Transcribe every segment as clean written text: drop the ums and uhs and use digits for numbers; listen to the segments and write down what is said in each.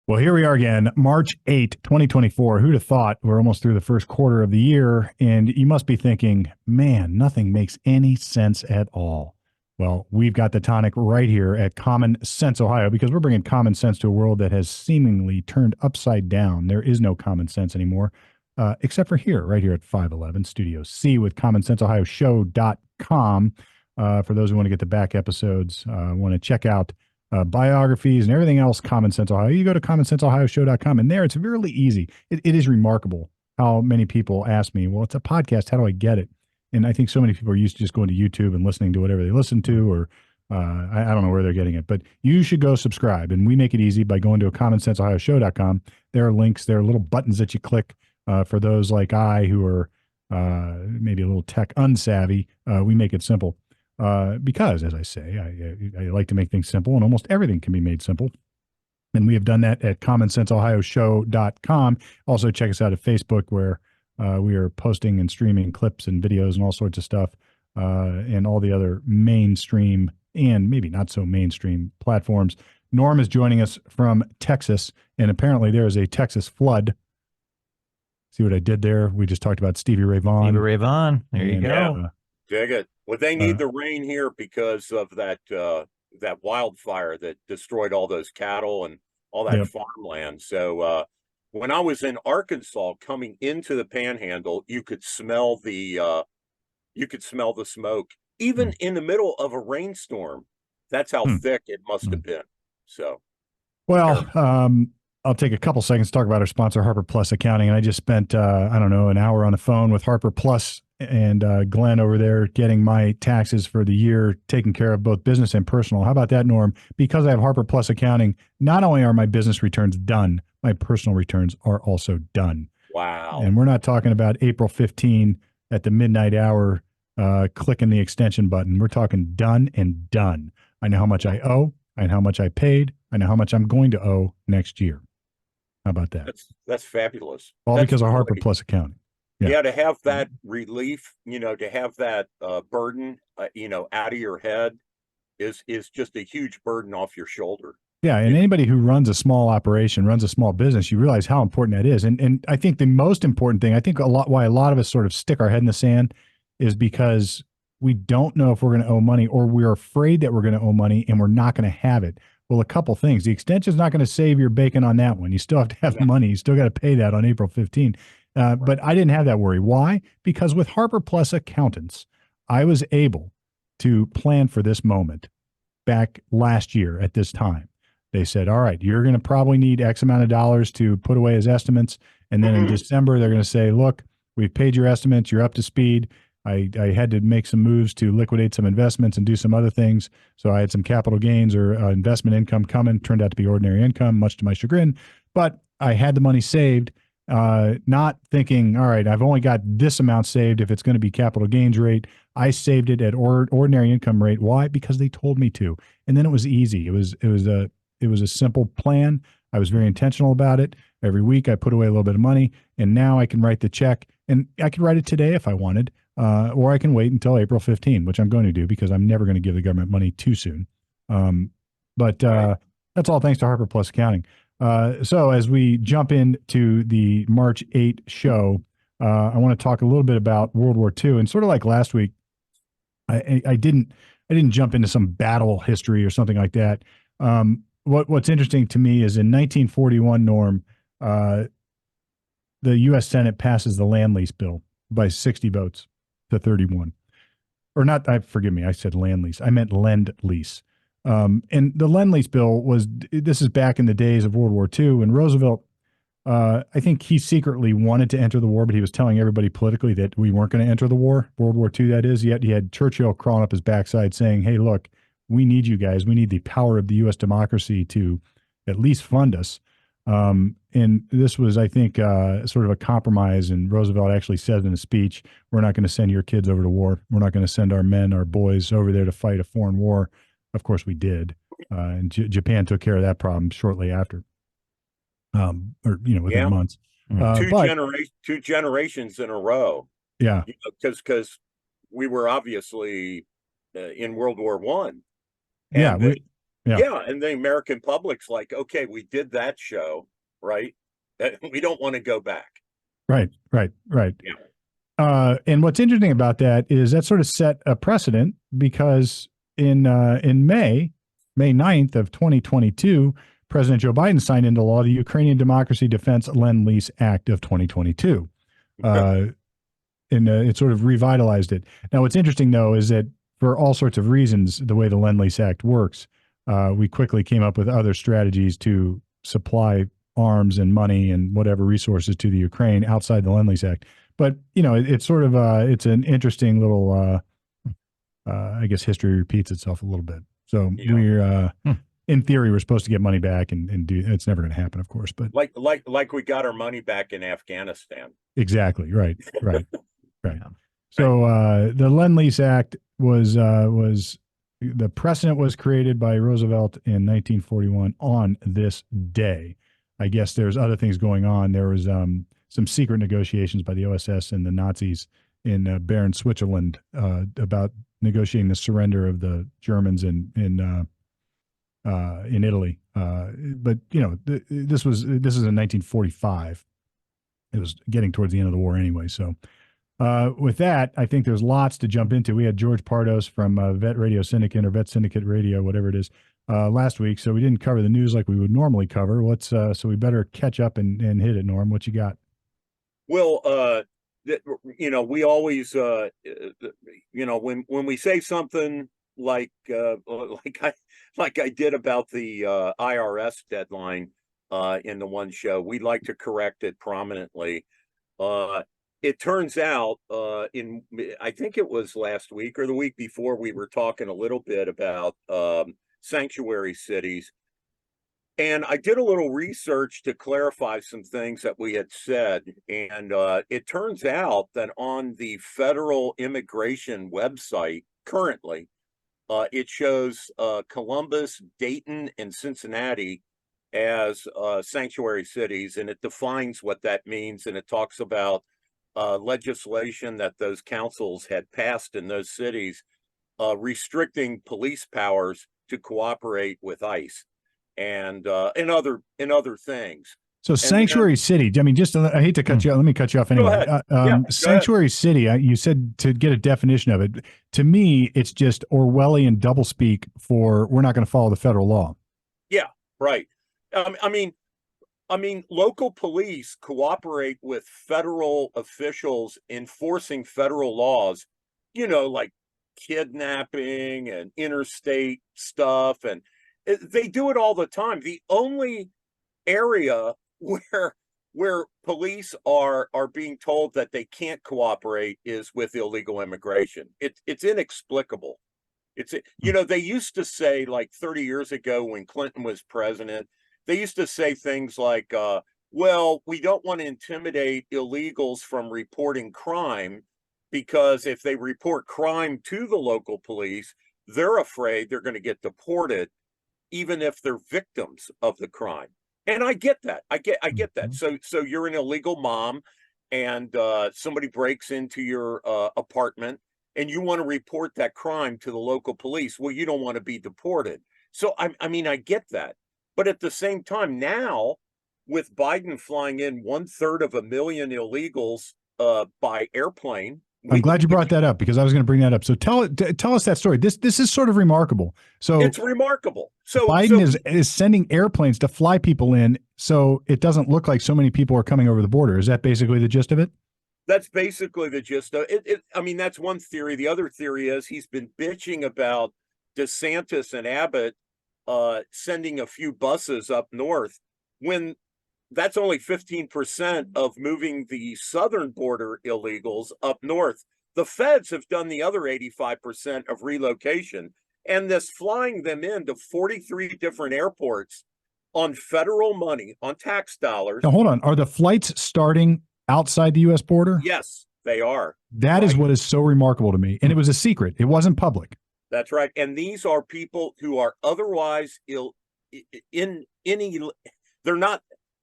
Well, here we are again, March 8th, 2024. Who'd have thought we're almost through the first quarter of the year? And you must be thinking, man, nothing makes any sense at all. Well, we've got the tonic right here at Common Sense, Ohio, because we're bringing common sense to a world that has seemingly turned upside down. There is no common sense anymore, except for here, right here at 511 Studio C with commonsenseohioshow.com. For those who want to get the back episodes, want to check out biographies and everything else, Common Sense Ohio. You go to commonsenseohioshow.com, and there it's really easy. It is remarkable how many people ask me, well, it's a podcast. How do I get it? And I think so many people are used to just going to YouTube and listening to whatever they listen to, or I don't know where they're getting it, but you should go subscribe. And we make it easy by going to commonsenseohioshow.com. There are links, there are little buttons that you click for those like I who are maybe a little tech unsavvy. We make it simple. Because, as I say, I like to make things simple, and almost everything can be made simple. And we have done that at commonsenseohioshow.com. Also, check us out at Facebook, where we are posting and streaming clips and videos and all sorts of stuff, and all the other mainstream and maybe not so mainstream platforms. Norm is joining us from Texas, and apparently there is a Texas flood. See what I did there? We just talked about Stevie Ray Vaughan. Stevie Ray Vaughan. There you go. Dig it. Well, they need the rain here because of that wildfire that destroyed all those cattle and all that farmland. So when I was in Arkansas, coming into the Panhandle, you could smell the smoke, even in the middle of a rainstorm. That's how thick it must have been. So, well, I'll take a couple seconds to talk about our sponsor, Harper Plus Accounting. And I just spent, an hour on the phone with Harper Plus and Glenn over there getting my taxes for the year taken care of, both business and personal. How about that, Norm? Because I have Harper Plus Accounting, not only are my business returns done, my personal returns are also done. Wow. And we're not talking about April 15 at the midnight hour, clicking the extension button. We're talking done and done. I know how much I owe. I know how much I paid. I know how much I'm going to owe next year. How about that? That's fabulous. All that's because of Harper Plus Accounting. Yeah, to have that relief, to have that burden, out of your head is just a huge burden off your shoulder. Yeah, and anybody who runs a small operation, runs a small business, you realize how important that is. And I think the most important thing, I think why a lot of us sort of stick our head in the sand is because we don't know if we're going to owe money, or we're afraid that we're going to owe money and we're not going to have it. Well, a couple things. The extension's not going to save your bacon on that one. You still have to have money. You still got to pay that on April 15th. But I didn't have that worry. Why? Because with Harper Plus Accountants, I was able to plan for this moment back last year at this time. They said, all right, you're going to probably need X amount of dollars to put away as estimates. And then in December, they're going to say, look, we've paid your estimates. You're up to speed. I had to make some moves to liquidate some investments and do some other things. So I had some capital gains or investment income coming. Turned out to be ordinary income, much to my chagrin. But I had the money saved. Not thinking, all right, I've only got this amount saved if it's going to be capital gains rate. I saved it at ordinary income rate. Why? Because they told me to. And then it was easy. It was a simple plan. I was very intentional about it. Every week I put away a little bit of money, and now I can write the check, and I could write it today if I wanted, or I can wait until April 15, which I'm going to do because I'm never going to give the government money too soon. But that's all thanks to Harper Plus Accounting. So as we jump into the March 8 show, I want to talk a little bit about World War II, and sort of like last week, I didn't jump into some battle history or something like that. What's interesting to me is in 1941, Norm, the U.S. Senate passes the land lease bill by 60 votes to 31, or not. Forgive me, I said land lease. I meant lend lease. And the Lend-Lease bill this is back in the days of World War II, and Roosevelt, I think he secretly wanted to enter the war, but he was telling everybody politically that we weren't going to enter the war, World War II, that is. Yet he had Churchill crawling up his backside saying, hey, look, we need you guys. We need the power of the U.S. democracy to at least fund us. And this was, I think, sort of a compromise. And Roosevelt actually said in a speech, we're not going to send your kids over to war. We're not going to send our men, our boys over there to fight a foreign war. Of course, we did, and Japan took care of that problem shortly after, within months. Two generations in a row. Yeah, because we were obviously in World War I. Yeah, Yeah, and the American public's like, okay, we did that show, right? We don't want to go back. Right. Yeah. And what's interesting about that is that sort of set a precedent because in May 9th of 2022, President Joe Biden signed into law the Ukrainian Democracy Defense Lend-Lease Act of 2022. And it sort of revitalized it. Now, what's interesting, though, is that for all sorts of reasons, the way the Lend-Lease Act works, we quickly came up with other strategies to supply arms and money and whatever resources to the Ukraine outside the Lend-Lease Act. But, it's sort of it's an interesting little, I guess history repeats itself a little bit. So we're, in theory, we're supposed to get money back and do, it's never going to happen, of course, but like we got our money back in Afghanistan. Exactly. Right. So the Lend-Lease Act was the precedent was created by Roosevelt in 1941 on this day. I guess there's other things going on. There was some secret negotiations by the OSS and the Nazis in Bern, Switzerland, about negotiating the surrender of the Germans in Italy. But this is in 1945. It was getting towards the end of the war anyway. So with that, I think there's lots to jump into. We had George Pardos from Vet Radio Syndicate or Vet Syndicate Radio, whatever it is, last week. So we didn't cover the news like we would normally cover. So we better catch up and hit it, Norm. What you got? Well, we always, when we say something like I did about the IRS deadline in the one show, we like to correct it prominently. It turns out I think it was last week or the week before, we were talking a little bit about sanctuary cities. And I did a little research to clarify some things that we had said. And it turns out that on the federal immigration website currently, it shows Columbus, Dayton, and Cincinnati as sanctuary cities. And it defines what that means. And it talks about legislation that those councils had passed in those cities restricting police powers to cooperate with ICE. And in other things. So sanctuary city. I mean, I hate to cut you. Let me cut you off anyway. Sanctuary city. You said to get a definition of it. To me, it's just Orwellian doublespeak for we're not going to follow the federal law. Yeah, right. I mean, local police cooperate with federal officials enforcing federal laws. Like kidnapping and interstate stuff and. They do it all the time. The only area where police are being told that they can't cooperate is with illegal immigration. It's inexplicable. They used to say, like 30 years ago when Clinton was president, they used to say things like, well, we don't want to intimidate illegals from reporting crime because if they report crime to the local police, they're afraid they're going to get deported, even if they're victims of the crime. And I get that. I get that. So you're an illegal mom and somebody breaks into your apartment and you want to report that crime to the local police. Well, you don't want to be deported. So, I mean, I get that. But at the same time, now with Biden flying in 1/3 of a million illegals by airplane, I'm glad you brought that up because I was going to bring that up. So tell us that story. This is sort of remarkable. So it's remarkable. So Biden is sending airplanes to fly people in, so it doesn't look like so many people are coming over the border. Is that basically the gist of it? That's basically the gist of it. I mean, that's one theory. The other theory is he's been bitching about DeSantis and Abbott sending a few buses up north when that's only 15% of moving the southern border illegals up north. The feds have done the other 85% of relocation, and this flying them into 43 different airports on federal money, on tax dollars. Now, hold on. Are the flights starting outside the U.S. border? Yes, they are. That is what is so remarkable to me. And it was a secret. It wasn't public. That's right. And these are people who are otherwise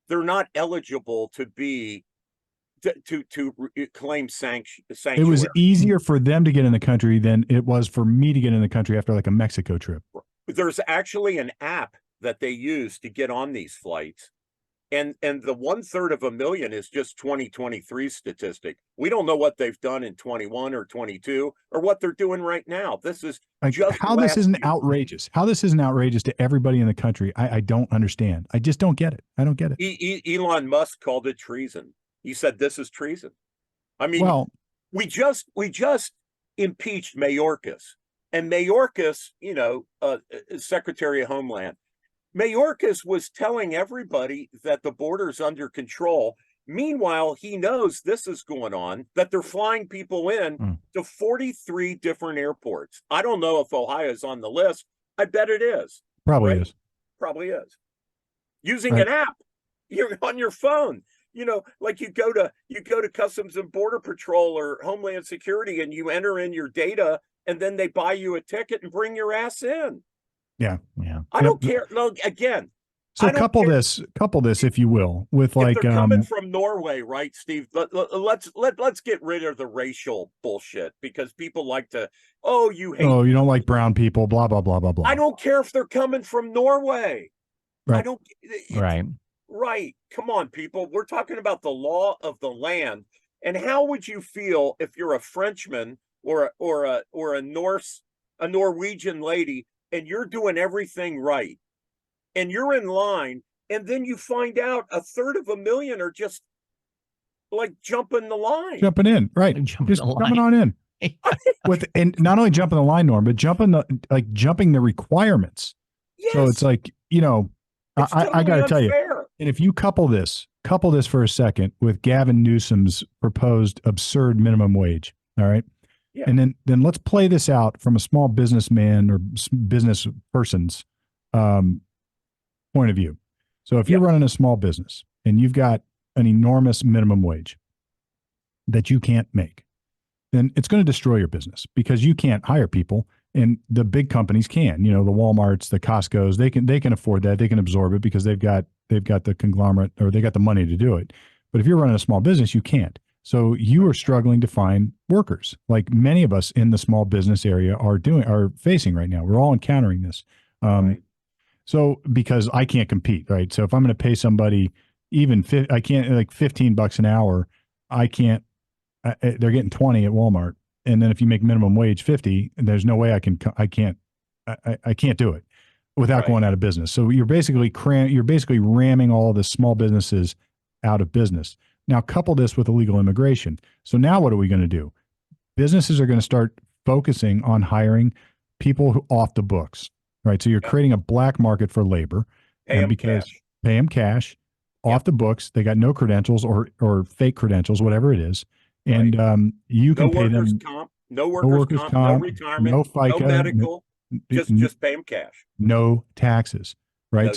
they're not eligible to be to claim sanctuary. It was easier for them to get in the country than it was for me to get in the country after like a Mexico trip. there's actually an app that they use to get on these flights. And the 1/3 of a million is just 2023 statistic. We don't know what they've done in 21 or 22 or what they're doing right now. This is like just how this isn't year. outrageous. How this isn't outrageous to everybody in the country. I don't understand. I just don't get it. I don't get it. Elon Musk called it treason. He said this is treason. I mean, well, we just impeached Mayorkas, and Mayorkas, Secretary of Homeland. Mayorkas was telling everybody that the border's under control. Meanwhile, he knows this is going on, that they're flying people in to 43 different airports. I don't know if Ohio's on the list. I bet it is. probably right? is. Probably is. Using Right. an app. You're on your phone. Like you go to Customs and Border Patrol or Homeland Security and you enter in your data and then they buy you a ticket and bring your ass in. Yeah. I don't care. No, again. So I don't couple care. this, if you will, with If they're coming from Norway, right, Steve? Let's get rid of the racial bullshit because people like to. Oh, you hate. oh, you don't like brown people, blah blah blah blah blah. I don't care if they're coming from Norway. Right. I don't. Right. Right. Come on, people. We're talking about the law of the land. And how would you feel if you're a Frenchman or a Norwegian lady and you're doing everything right and you're in line and then you find out 1/3 of a million are just like jumping the line. Jumping in, right? Jumping Just the line. coming on in. And not only jumping the line, Norm, but jumping the requirements. Yes. So it's like, It's I totally got to tell you, unfair. and if you couple this for a second with Gavin Newsom's proposed absurd minimum wage, all right, Yeah. and then let's play this out from a small businessman or business person's point of view. So if you're running a small business and you've got an enormous minimum wage that you can't make, then it's going to destroy your business because you can't hire people. And the big companies can, the Walmarts, the Costco's, they can afford that. They can absorb it because they've got the conglomerate or they got the money to do it. But if you're running a small business, you can't. So you are struggling to find workers, like many of us in the small business area are facing right now. We're all encountering this. Right. So because I can't compete, right? So if I'm going to pay somebody I can't like $15 an hour, I can't. They're getting 20 at Walmart. And then if you make minimum wage 50, there's no way I can't do it without going out of business. So you're basically ramming all the small businesses out of business. Now couple this with illegal immigration. So now what are we going to do? Businesses are going to start focusing on hiring people off the books, right? So you're creating a black market for labor, Pay and pay them cash off the books. They got no credentials or fake credentials, whatever it is. And you can pay them no workers' comp, no retirement, no FICA, no medical, just pay them cash. No taxes, right?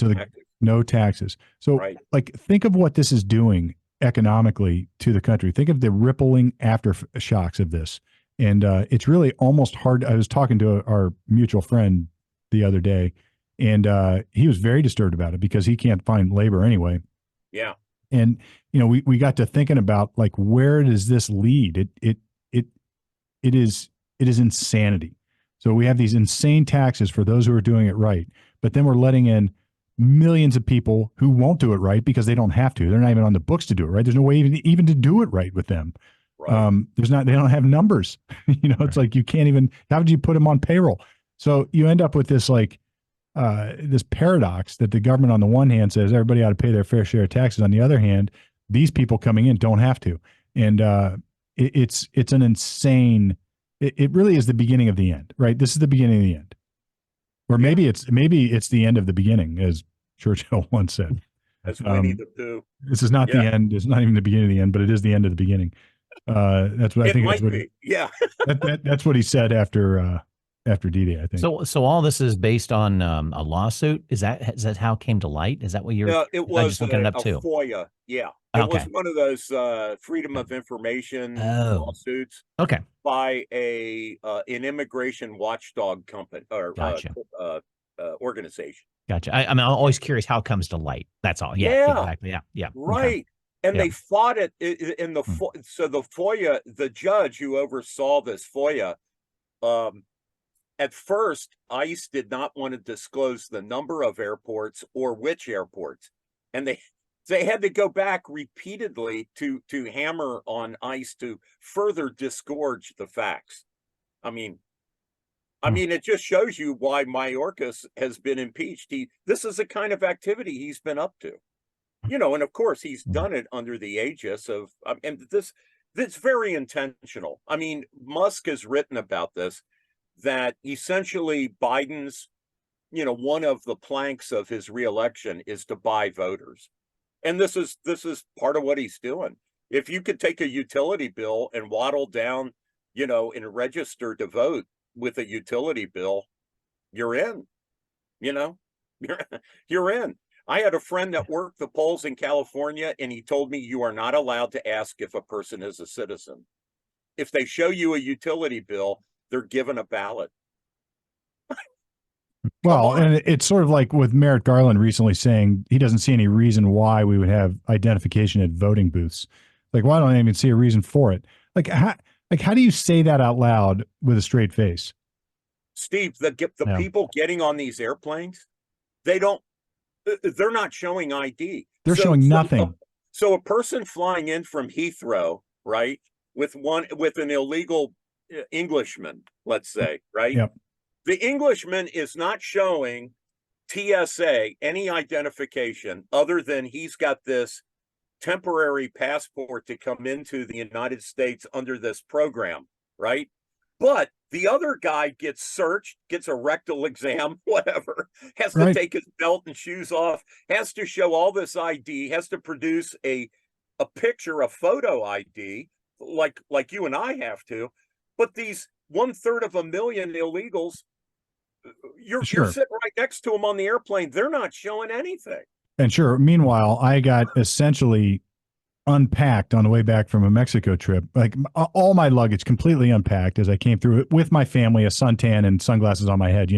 No taxes. So like think of what this is doing economically to the country. Think of the rippling aftershocks of this. And it's really almost hard. I was talking to our mutual friend the other day, and he was very disturbed about it because he can't find labor anyway. Yeah. And we got to thinking about like, where does this lead? It is insanity. So we have these insane taxes for those who are doing it right, but then we're letting in millions of people who won't do it right because they don't have to. They're not even on the books to do it right. There's no way even to do it right with them. Right. They don't have numbers. It's like you can't even. How would you put them on payroll? So you end up with this like this paradox that the government on the one hand says everybody ought to pay their fair share of taxes. On the other hand, these people coming in don't have to. And it's an insane, it really is the beginning of the end, right? This is the beginning of the end. Or maybe it's the end of the beginning, as Churchill once said. As Winnie the Pooh. This is not the end. It's not even the beginning of the end, but it is the end of the beginning. That's what I think. That's what he said after D-Day, I think. So all this is based on a lawsuit. Is that how it came to light? Is that what you're? No, it was just looking it up too. FOIA. Yeah, it was one of those freedom of information lawsuits. Okay. By an immigration watchdog company or organization. Gotcha. I'm always curious how it comes to light. That's all. Yeah. Exactly. Yeah. Right. Okay. And they fought it in so the FOIA, the judge who oversaw this FOIA, at first, ICE did not want to disclose the number of airports or which airports, and they had to go back repeatedly to hammer on ICE to further disgorge the facts. I mean, it just shows you why Mayorkas has been impeached. This is the kind of activity he's been up to, and of course he's done it under the aegis of, and this very intentional. I mean, Musk has written about this, that essentially Biden's, one of the planks of his reelection is to buy voters. And this is part of what he's doing. If you could take a utility bill and waddle down, and register to vote with a utility bill, you're in, you're in. I had a friend that worked the polls in California, and he told me you are not allowed to ask if a person is a citizen. If they show you a utility bill, they're given a ballot. Well, and it's sort of like with Merrick Garland recently saying he doesn't see any reason why we would have identification at voting booths. Like, why don't I even see a reason for it? How do you say that out loud with a straight face? Steve, the people getting on these airplanes, they're not showing ID. They're showing nothing. So a person flying in from Heathrow, right, with an illegal Englishman, let's say, right? Yep. The Englishman is not showing TSA any identification other than he's got this temporary passport to come into the United States under this program, right? But the other guy gets searched, gets a rectal exam, whatever, has to take his belt and shoes off, has to show all this ID, has to produce a picture, a photo ID, like you and I have to. But these 1/3 of a million illegals, you're sitting right next to them on the airplane. They're not showing anything. And meanwhile, I got essentially unpacked on the way back from a Mexico trip. Like all my luggage completely unpacked as I came through it with my family, a suntan and sunglasses on my head.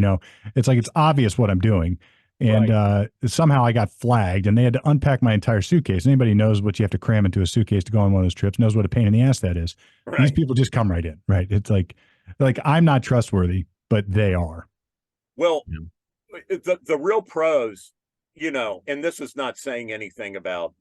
It's like, it's obvious what I'm doing. And somehow I got flagged and they had to unpack my entire suitcase. Anybody knows what you have to cram into a suitcase to go on one of those trips knows what a pain in the ass that is. Right. These people just come right in, right? It's like I'm not trustworthy, but they are. Well, the real pros, and this is not saying anything about,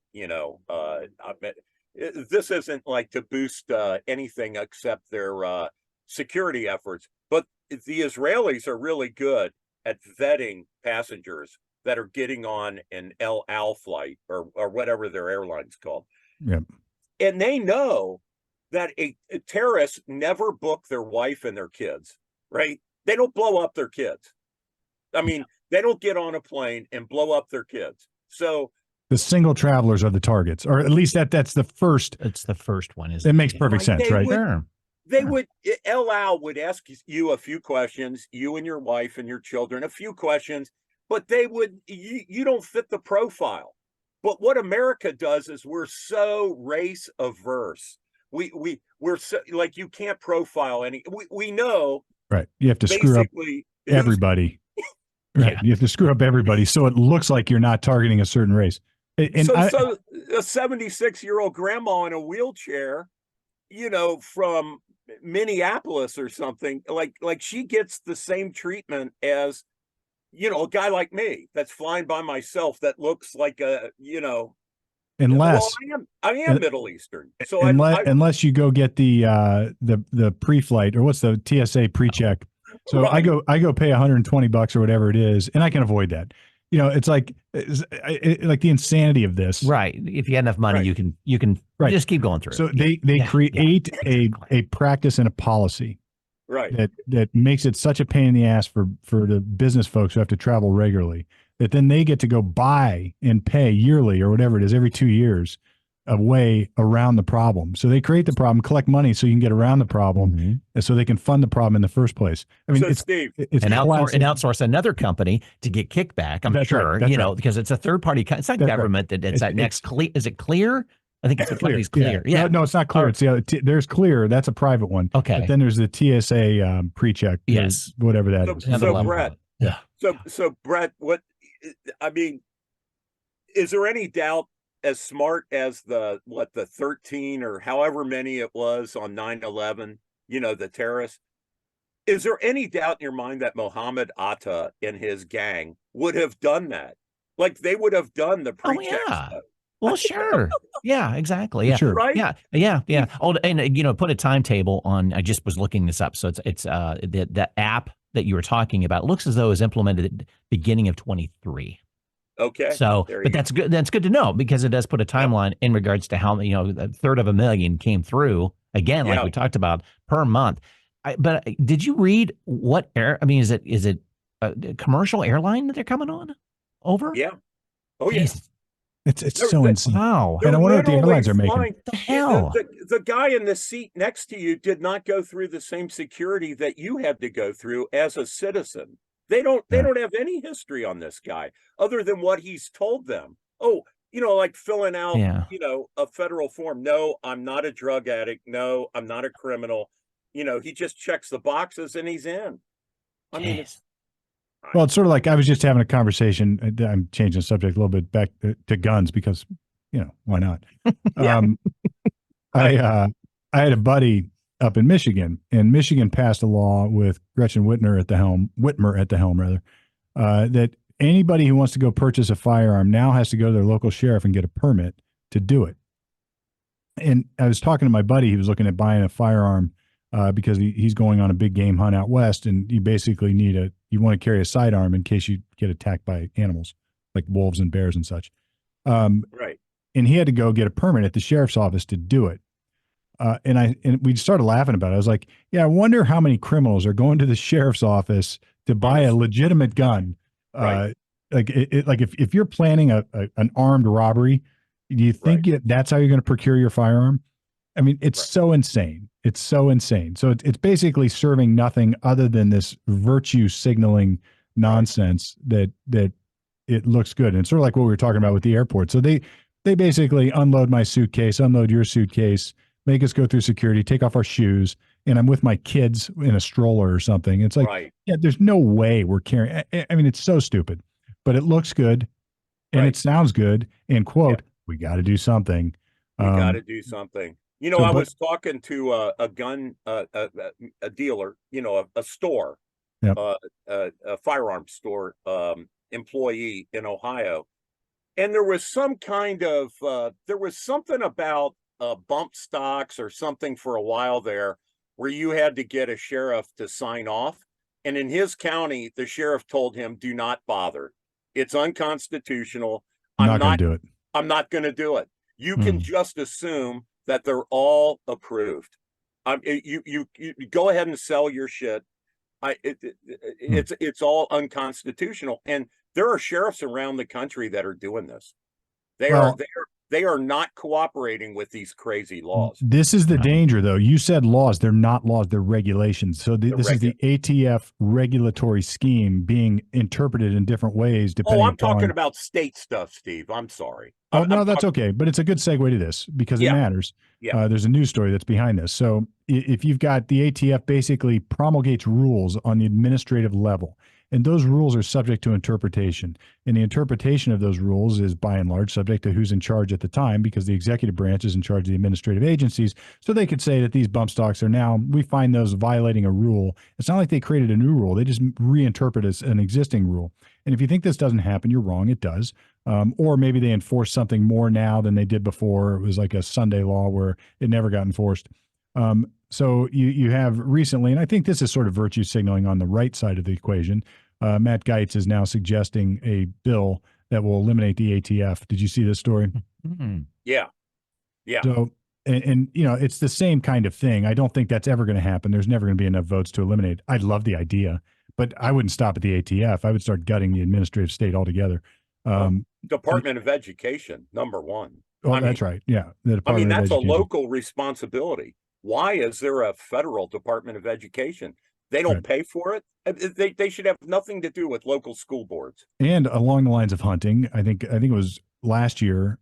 this isn't like to boost anything except their security efforts. But the Israelis are really good at vetting passengers that are getting on an El Al flight or whatever their airline's called. Yep. And they know that a terrorist never book their wife and their kids, right? They don't blow up their kids. I mean, they don't get on a plane and blow up their kids. So the single travelers are the targets, or at least that's the first. It's the first one. It makes perfect sense, right? They would, El Al would ask you a few questions, you and your wife and your children, a few questions, but you don't fit the profile. But what America does is we're so race averse. We're so, like, you can't profile any. We know, right? You have to screw up everybody. Right. Yeah. You have to screw up everybody so it looks like you're not targeting a certain race. And so a 76-year-old grandma in a wheelchair, from Minneapolis or something, like she gets the same treatment as, a guy like me that's flying by myself that looks like unless I am Middle Eastern. So unless you go get the pre-flight, or what's the TSA pre-check. So right. I go pay $120 or whatever it is, and I can avoid that. It's like the insanity of this. Right. If you have enough money, right. you can right. just keep going through. So they create a practice and a policy, right, that makes it such a pain in the ass for the business folks who have to travel regularly, that then they get to go buy and pay yearly or whatever it is every 2 years a way around the problem. So they create the problem, collect money so you can get around the problem, and so they can fund the problem in the first place. I mean, it's outsource another company to get kickback. I'm sure, right. Because it's a third party. It's not government that it's that next. Is it Clear? I think it's the company's Clear. Yeah. No, it's not Clear. It's the other. There's Clear. That's a private one. Okay. But then there's the TSA pre-check. Yes. Whatever that is. So Brett. Yeah. So Brett, is there any doubt, as smart as the 13 or however many it was on 9/11, the terrorists, Is there any doubt in your mind that Mohammed Atta and his gang would have done that? Like they would have done the Oh pretext yeah. stuff, Well, sure. Yeah, exactly. For Yeah. sure. right? Yeah. Oh, and put a timetable on. I just was looking this up. So it's the app that you were talking about looks as though it was implemented at the beginning of 23. Okay. So, There you but go. that's good. That's good to know because it does put a timeline in regards to how, a third of a million came through again, like Yeah. we talked about per month. But did you read what air? I mean, is it a commercial airline that they're coming on over? Yeah. Oh yeah. Jesus. It's They're, so they- insane. Wow. And I they're wonder what the literally airlines are making. flying. The hell? The guy in the seat next to you did not go through the same security that you had to go through as a citizen. They don't have any history on this guy other than what he's told them. Oh, like filling out, Yeah. a federal form. No, I'm not a drug addict. No, I'm not a criminal. He just checks the boxes and he's in. I mean, Jeez. Well, it's sort of like I was just having a conversation. I'm changing the subject a little bit back to guns because, why not? Yeah. I had a buddy up in Michigan, and Michigan passed a law with Gretchen Whitmer at the helm, rather, that anybody who wants to go purchase a firearm now has to go to their local sheriff and get a permit to do it. And I was talking to my buddy. He was looking at buying a firearm because he's going on a big game hunt out west, and you basically you want to carry a sidearm in case you get attacked by animals like wolves and bears and such. Right. And he had to go get a permit at the sheriff's office to do it. And we started laughing about it. I was like, yeah, I wonder how many criminals are going to the sheriff's office to buy a legitimate gun. Right. Like if you're planning an armed robbery, do you think that's how you're going to procure your firearm? I mean, it's so insane. It's so insane. So it's basically serving nothing other than this virtue signaling nonsense that it looks good. And it's sort of like what we were talking about with the airport. So they basically unload my suitcase, unload your suitcase, make us go through security, take off our shoes, and I'm with my kids in a stroller or something. It's like, yeah, there's no way we're carrying. I mean, it's so stupid, but it looks good and it sounds good. And quote, we got to do something. We got to do something. I was talking to a gun, a dealer, a store, a firearms store employee in Ohio. And there was something about bump stocks or something for a while there where you had to get a sheriff to sign off. And in his county, the sheriff told him, do not bother. It's unconstitutional. I'm not going to do it. I'm not going to do it. You can just assume that they're all approved. You go ahead and sell your shit. It's all unconstitutional. And there are sheriffs around the country that are doing this. They are not cooperating with these crazy laws. This is the danger, though. You said laws. They're not laws. They're regulations. So this is the ATF regulatory scheme being interpreted in different ways. I'm talking about state stuff, Steve. I'm sorry. Oh, no, that's okay. But it's a good segue to this because it matters. Yeah. There's a news story that's behind this. So if you've got the ATF basically promulgates rules on the administrative level, and those rules are subject to interpretation. And the interpretation of those rules is by and large subject to who's in charge at the time, because the executive branch is in charge of the administrative agencies. So they could say that these bump stocks we find those violating a rule. It's not like they created a new rule. They just reinterpret as an existing rule. And if you think this doesn't happen, you're wrong. It does. Or maybe they enforce something more now than they did before. It was like a Sunday law where it never got enforced. So you have recently, and I think this is sort of virtue signaling on the right side of the equation. Matt Gaetz is now suggesting a bill that will eliminate the ATF. Did you see this story? Mm-hmm. Yeah. So, and it's the same kind of thing. I don't think that's ever going to happen. There's never going to be enough votes to eliminate. I'd love the idea, but I wouldn't stop at the ATF. I would start gutting the administrative state altogether. Department of Education, number one. Oh, that's right. Yeah. That's a local responsibility. Why is there a federal Department of Education? They don't pay for it. They should have nothing to do with local school boards. And along the lines of hunting, I think it was last year,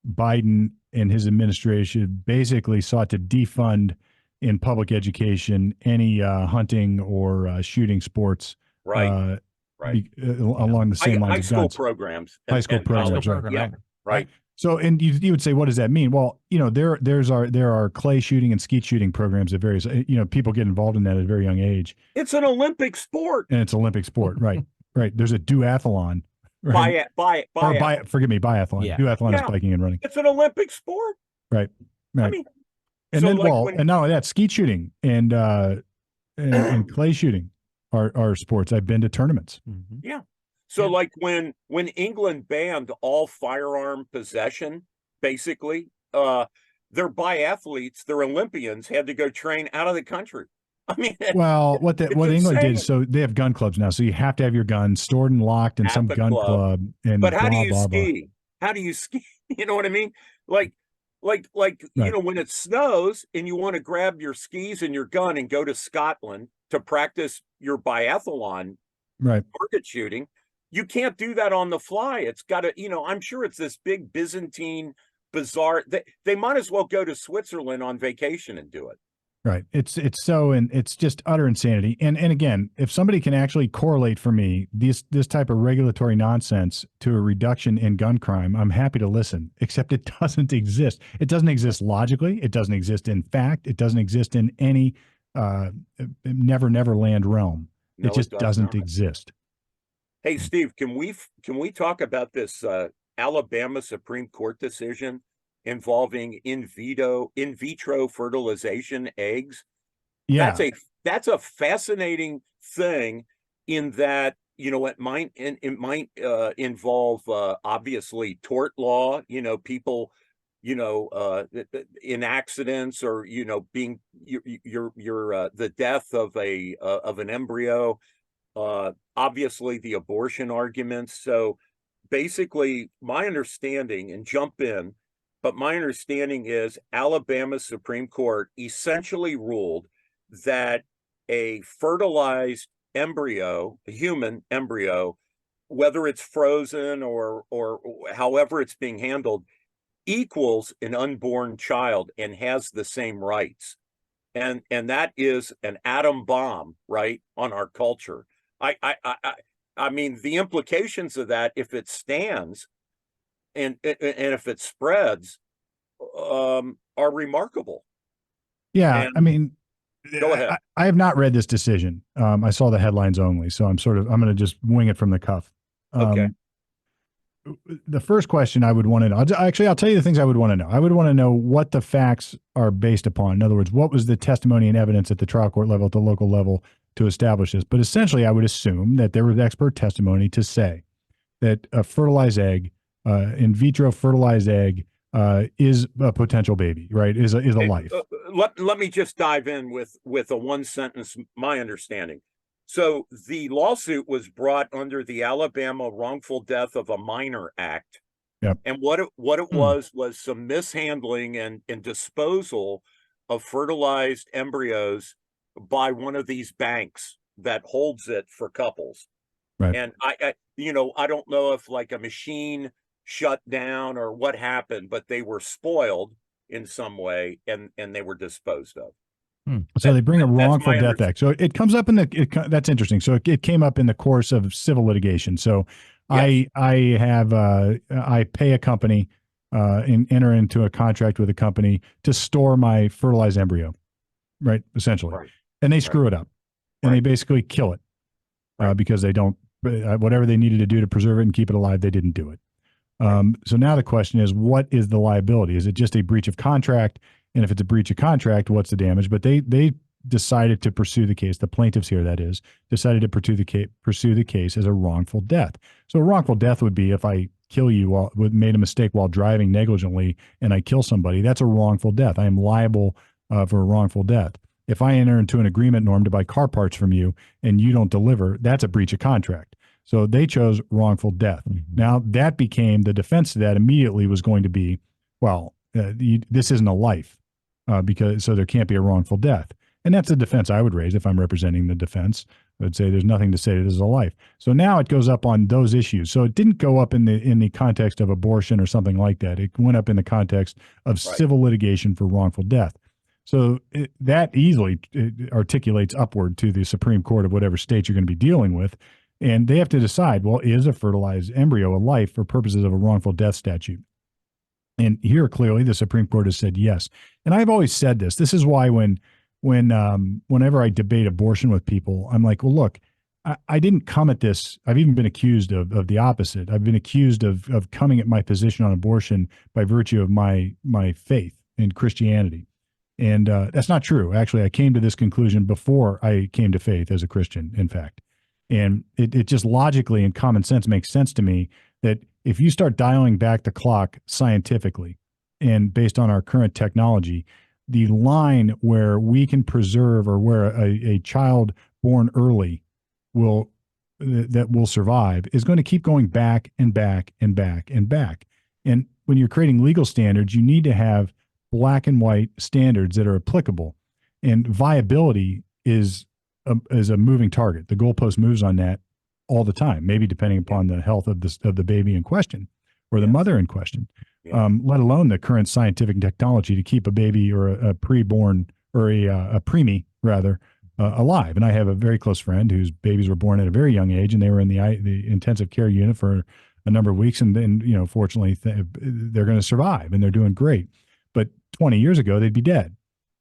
Biden and his administration basically sought to defund in public education any hunting or shooting sports. Along the same lines of guns. Programs. High school programs. Yeah. Right. So, and you would say, what does that mean? Well, there are clay shooting and skeet shooting programs at various, people get involved in that at a very young age. It's an Olympic sport. And it's Olympic sport, right? Right. There's a duathlon, right? Forgive me, biathlon. Yeah. Duathlon is biking and running. It's an Olympic sport. Right. Right. I mean, and so then, like and not only that, skeet shooting and clay shooting are sports. I've been to tournaments. Mm-hmm. Yeah. So like when England banned all firearm possession, basically, their biathletes, their Olympians had to go train out of the country. I mean, well, what England did, so they have gun clubs now. So you have to have your gun stored and locked in some gun club. And but how do you blah, ski? Blah. How do you ski? You know what I mean? Like right. When it snows and you want to grab your skis and your gun and go to Scotland to practice your biathlon, target shooting, you can't do that on the fly. It's got to, I'm sure it's this big Byzantine, bizarre. They might as well go to Switzerland on vacation and do it. Right. It's just utter insanity. And again, if somebody can actually correlate for me this type of regulatory nonsense to a reduction in gun crime, I'm happy to listen, except it doesn't exist. It doesn't exist logically. It doesn't exist in fact. It doesn't exist in any never land realm. No, it just doesn't exist. Hey, Steve, can we talk about this Alabama Supreme Court decision involving in vitro fertilization eggs? Yeah, that's a fascinating thing in that it might involve obviously tort law. People in accidents or being the death of an embryo. Obviously the abortion arguments. So basically my understanding, and jump in, but my understanding is Alabama Supreme Court essentially ruled that a fertilized embryo, a human embryo, whether it's frozen or however it's being handled, equals an unborn child and has the same rights. And that is an atom bomb, right, on our culture. I mean, the implications of that, if it stands and if it spreads, are remarkable. Yeah, I mean, go ahead. I have not read this decision. I saw the headlines only, so I'm going to just wing it from the cuff. Okay. The first question I would want to know, I'll tell you the things I would want to know. I would want to know what the facts are based upon. In other words, what was the testimony and evidence at the trial court level, at the local level to establish this? But essentially, I would assume that there was expert testimony to say that a fertilized egg, in vitro fertilized egg, is a potential baby, right? Is a life. Let me just dive in with a one sentence, my understanding. So the lawsuit was brought under the Alabama Wrongful Death of a Minor Act. Yep. And what it was some mishandling and disposal of fertilized embryos by one of these banks that holds it for couples. Right. And I don't know if like a machine shut down or what happened, but they were spoiled in some way and they were disposed of. So they bring a wrongful death act. So it comes up in that's interesting. So it came up in the course of civil litigation. So yes. I pay a company and enter into a contract with a company to store my fertilized embryo, right? Essentially. Right. And they screw it up and they basically kill it because they don't, whatever they needed to do to preserve it and keep it alive, they didn't do it. So now the question is, what is the liability? Is it just a breach of contract? And if it's a breach of contract, what's the damage? But they decided to pursue the case. The plaintiffs here, that is, decided to pursue the case as a wrongful death. So a wrongful death would be if I kill you made a mistake while driving negligently and I kill somebody. That's a wrongful death. I am liable for a wrongful death. If I enter into an agreement, Norm, to buy car parts from you and you don't deliver, that's a breach of contract. So they chose wrongful death. Mm-hmm. Now that became the defense to that immediately was going to be, well, this isn't a life. So there can't be a wrongful death. And that's the defense I would raise if I'm representing the defense. I would say there's nothing to say that this is a life. So now it goes up on those issues. So it didn't go up in the context of abortion or something like that. It went up in the context of civil litigation for wrongful death. So that easily articulates upward to the Supreme Court of whatever state you're going to be dealing with. And they have to decide, well, is a fertilized embryo a life for purposes of a wrongful death statute? And here clearly the Supreme Court has said yes. And I've always said this. This is why whenever I debate abortion with people, I'm like, well, look, I didn't come at this. I've even been accused of the opposite. I've been accused of coming at my position on abortion by virtue of my faith in Christianity. And that's not true. Actually, I came to this conclusion before I came to faith as a Christian, in fact. And it just logically and common sense makes sense to me that if you start dialing back the clock scientifically and based on our current technology, the line where we can preserve or where a child born early will survive is going to keep going back and back and back and back. And when you're creating legal standards, you need to have black and white standards that are applicable. And viability is a moving target. The goalpost moves on that all the time, maybe depending upon the health of the baby in question or the mother in question, let alone the current scientific technology to keep a baby or a preborn or a preemie rather alive. And I have a very close friend whose babies were born at a very young age, and they were in the intensive care unit for a number of weeks, and then fortunately they're going to survive and they're doing great. But 20 years ago they'd be dead.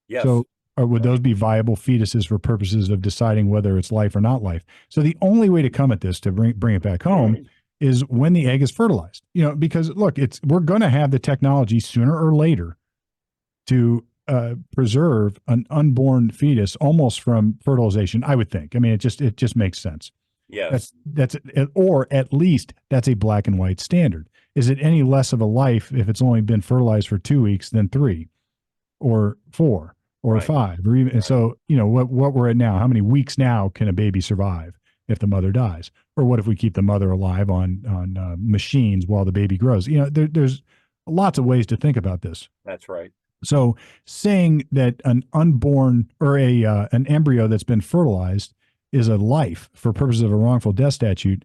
Yes. So would those be viable fetuses for purposes of deciding whether it's life or not life? So the only way to come at this, to bring it back home, is when the egg is fertilized. Because look, we're going to have the technology sooner or later to preserve an unborn fetus almost from fertilization, I would think. I mean, it just makes sense. Yes. That's or at least that's a black and white standard. Is it any less of a life if it's only been fertilized for 2 weeks than 3 or 4 or 5 or even? And so, what we're at now, how many weeks now can a baby survive if the mother dies? Or what if we keep the mother alive on machines while the baby grows? There's lots of ways to think about this. That's right. So saying that an unborn or an embryo that's been fertilized is a life for purposes of a wrongful death statute,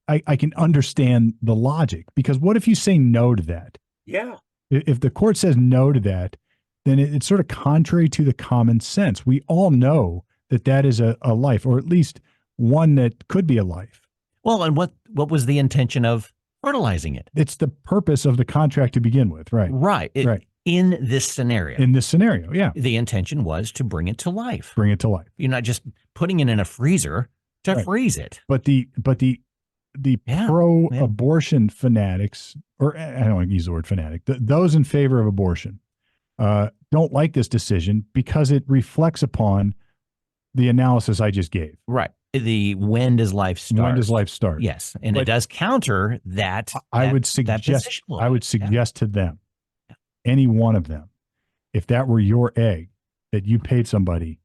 I can understand the logic, because what if you say no to that? Yeah. If the court says no to that, then it's sort of contrary to the common sense. We all know that is a life, or at least one that could be a life. Well, and what was the intention of fertilizing it? It's the purpose of the contract to begin with, right? Right. Right. In this scenario. In this scenario, yeah. The intention was to bring it to life. Bring it to life. You're not just putting it in a freezer to freeze it. But the pro-abortion fanatics, or I don't want to use the word fanatic, those in favor of abortion, don't like this decision because it reflects upon the analysis I just gave. Right. When does life start? When does life start? Yes. And it does counter that. I would suggest to them, any one of them, if that were your egg that you paid somebody,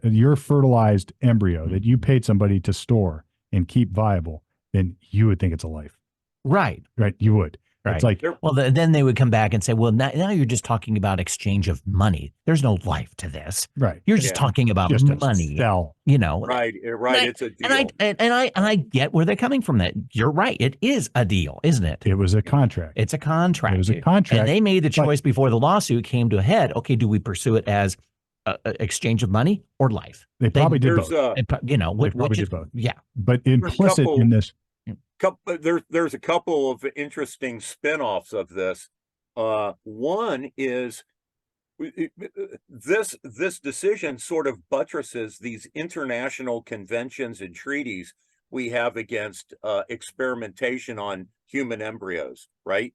your fertilized embryo that you paid somebody to store and keep viable, then you would think it's a life. Right. Right. You would. Right. It's like, well, then they would come back and say, well, now you're just talking about exchange of money. There's no life to this. Right. You're just talking about money. Sell. Right. It's a deal. And I get where they're coming from. That you're right. It is a deal, isn't it? It was a contract. It's a contract. It was a contract. And they made the choice before the lawsuit came to a head. Okay, do we pursue it as exchange of money or life? They probably did both. They probably did both. Yeah. But implicit in this. There's a couple of interesting spin-offs of this. One is this decision sort of buttresses these international conventions and treaties we have against experimentation on human embryos, right?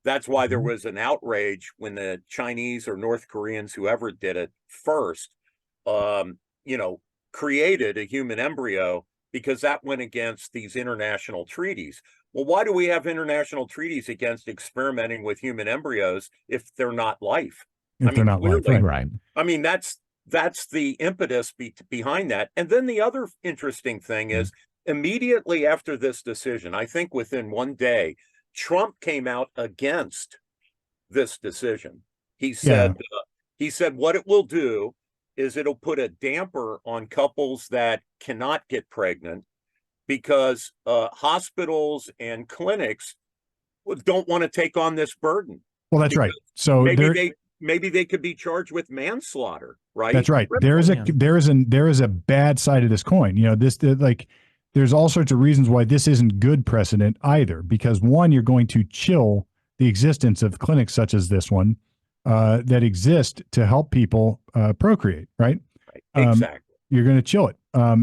That's why there was an outrage when the Chinese or North Koreans, whoever did it first, created a human embryo, because that went against these international treaties. Well, why do we have international treaties against experimenting with human embryos if they're not life? They're not life, right. I mean, that's the impetus behind that. And then the other interesting thing is, immediately after this decision, I think within one day, Trump came out against this decision. He said, what it will do is it'll put a damper on couples that cannot get pregnant, because hospitals and clinics don't want to take on this burden. Well, that's right. So maybe they could be charged with manslaughter, right? That's right. There is a bad side of this coin. There's all sorts of reasons why this isn't good precedent either, because one, you're going to chill the existence of clinics such as this one that exist to help people procreate, right? Exactly. You're going to chill it.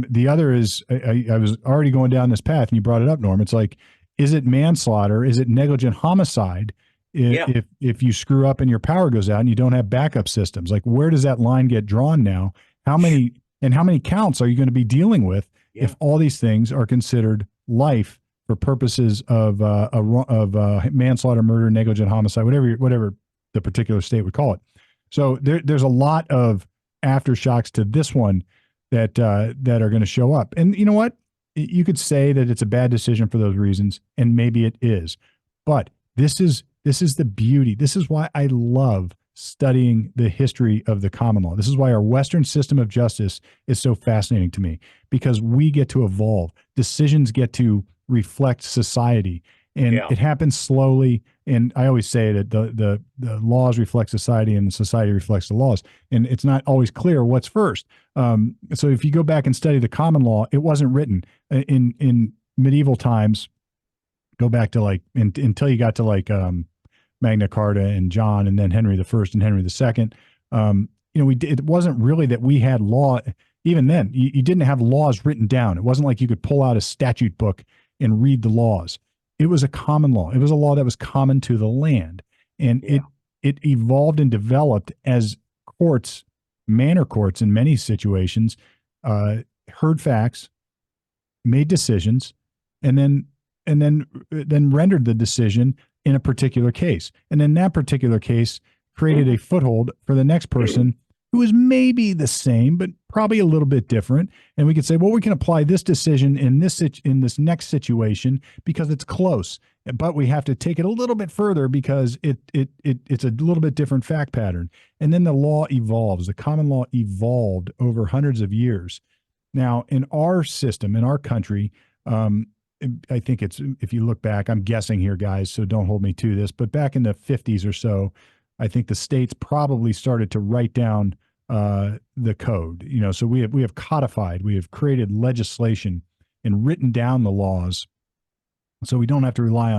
The other is, I was already going down this path, and you brought it up, Norm. It's like, is it manslaughter? Is it negligent homicide? If you screw up and your power goes out and you don't have backup systems, like where does that line get drawn now? How many counts are you going to be dealing with if all these things are considered life for purposes of manslaughter, murder, negligent homicide, whatever the particular state would call it? So there's a lot of aftershocks to this one that are going to show up. And you know what? You could say that it's a bad decision for those reasons, and maybe it is. But this is the beauty. This is why I love studying the history of the common law. This is why our Western system of justice is so fascinating to me, because we get to evolve. Decisions get to reflect society, and it happens slowly. And I always say that the laws reflect society and society reflects the laws. And it's not always clear what's first. So if you go back and study the common law, it wasn't written in medieval times. Go back to until you got to Magna Carta and John, and then Henry I and Henry II. It wasn't really that we had law. Even then, you didn't have laws written down. It wasn't like you could pull out a statute book and read the laws. It was a common law. It was a law that was common to the land. And it evolved and developed as courts, manor courts in many situations, heard facts, made decisions, and then rendered the decision in a particular case. And then that particular case created a foothold for the next person who is maybe the same, but probably a little bit different. And we could say, well, we can apply this decision in this next situation because it's close, but we have to take it a little bit further because it's a little bit different fact pattern. And then the law evolves. The common law evolved over hundreds of years. Now, in our system, in our country, I think it's, if you look back, I'm guessing here, guys, so don't hold me to this, but back in the 50s or so, I think the states probably started to write down the code. So we have codified, we have created legislation and written down the laws, so we don't have to rely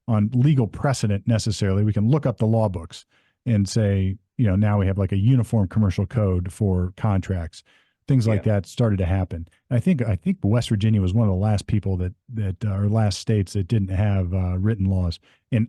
on legal precedent necessarily. We can look up the law books and say, now we have like a uniform commercial code for contracts. Things like that started to happen. I think West Virginia was one of the last people or last states that didn't have written laws. And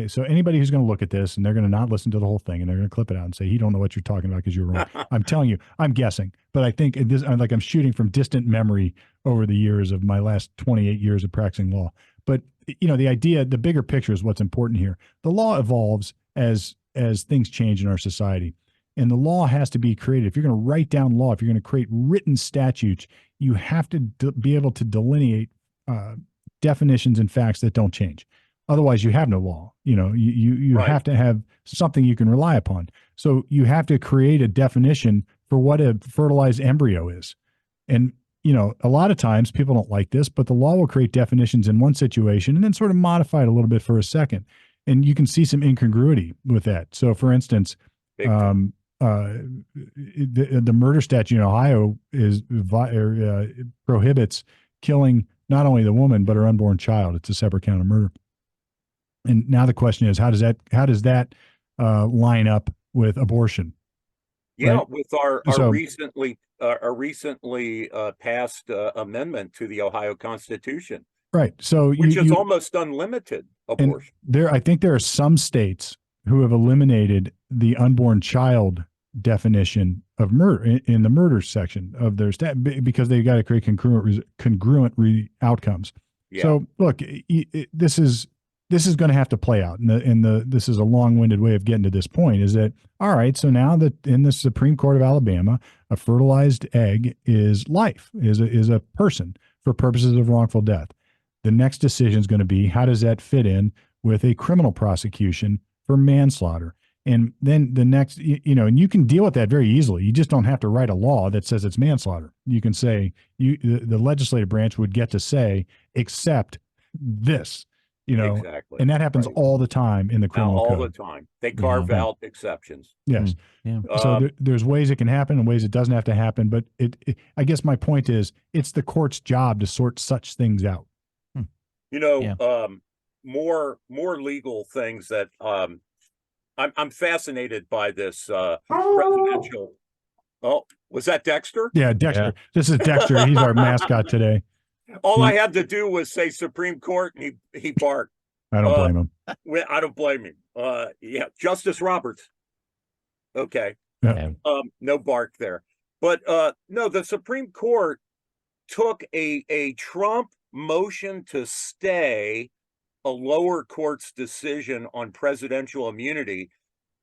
so anybody who's going to look at this and they're going to not listen to the whole thing and they're going to clip it out and say, you don't know what you're talking about because you're wrong. I'm telling you, I'm guessing. But I think I'm shooting from distant memory over the years of my last 28 years of practicing law. But, the idea, the bigger picture is what's important here. The law evolves as things change in our society. And the law has to be created. If you're going to write down law, if you're going to create written statutes, you have to be able to delineate definitions and facts that don't change. Otherwise, you have no law. You have to have something you can rely upon. So you have to create a definition for what a fertilized embryo is. And, a lot of times people don't like this, but the law will create definitions in one situation and then sort of modify it a little bit for a second. And you can see some incongruity with that. So, for instance, the murder statute in Ohio prohibits killing not only the woman but her unborn child. It's a separate count of murder. And now the question is, how does that line up with abortion? Yeah, right? with our recently passed amendment to the Ohio Constitution, right? So which is almost unlimited abortion. I think there are some states who have eliminated the unborn child definition of murder in the murder section of their stat because they've got to create congruent outcomes. Yeah. So look, this is going to have to play out, this is a long-winded way of getting to this point. Is that all right? So now that in the Supreme Court of Alabama, a fertilized egg is life, is a person for purposes of wrongful death. The next decision is going to be, how does that fit in with a criminal prosecution for manslaughter? And then the next, and you can deal with that very easily. You just don't have to write a law that says it's manslaughter. You can say the legislative branch would get to say, except this, exactly. And that happens all the time in the criminal code. All the time. They carve out exceptions. Yes. So there's ways it can happen and ways it doesn't have to happen. But I guess my point is, it's the court's job to sort such things out. more legal things that I'm fascinated by this presidential. Oh, was that Dexter? Yeah, Dexter. Yeah. This is Dexter. He's our mascot today. All I had to do was say Supreme Court, and he barked. I don't blame him. I don't blame him. Yeah, Justice Roberts. Okay. Yeah. No bark there. But no, the Supreme Court took a Trump motion to stay a lower court's decision on presidential immunity,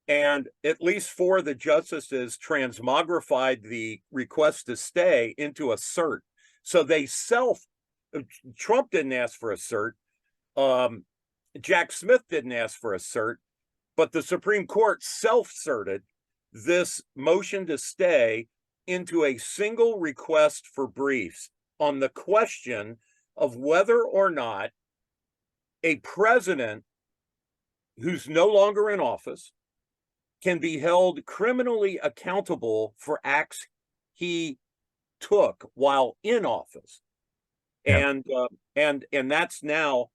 and at least 4 of the justices transmogrified the request to stay into a cert. So they Trump didn't ask for a cert. Jack Smith didn't ask for a cert, but the Supreme Court self-certed this motion to stay into a single request for briefs on the question of whether or not a president who's no longer in office can be held criminally accountable for acts he took while in office. Yeah. And that's now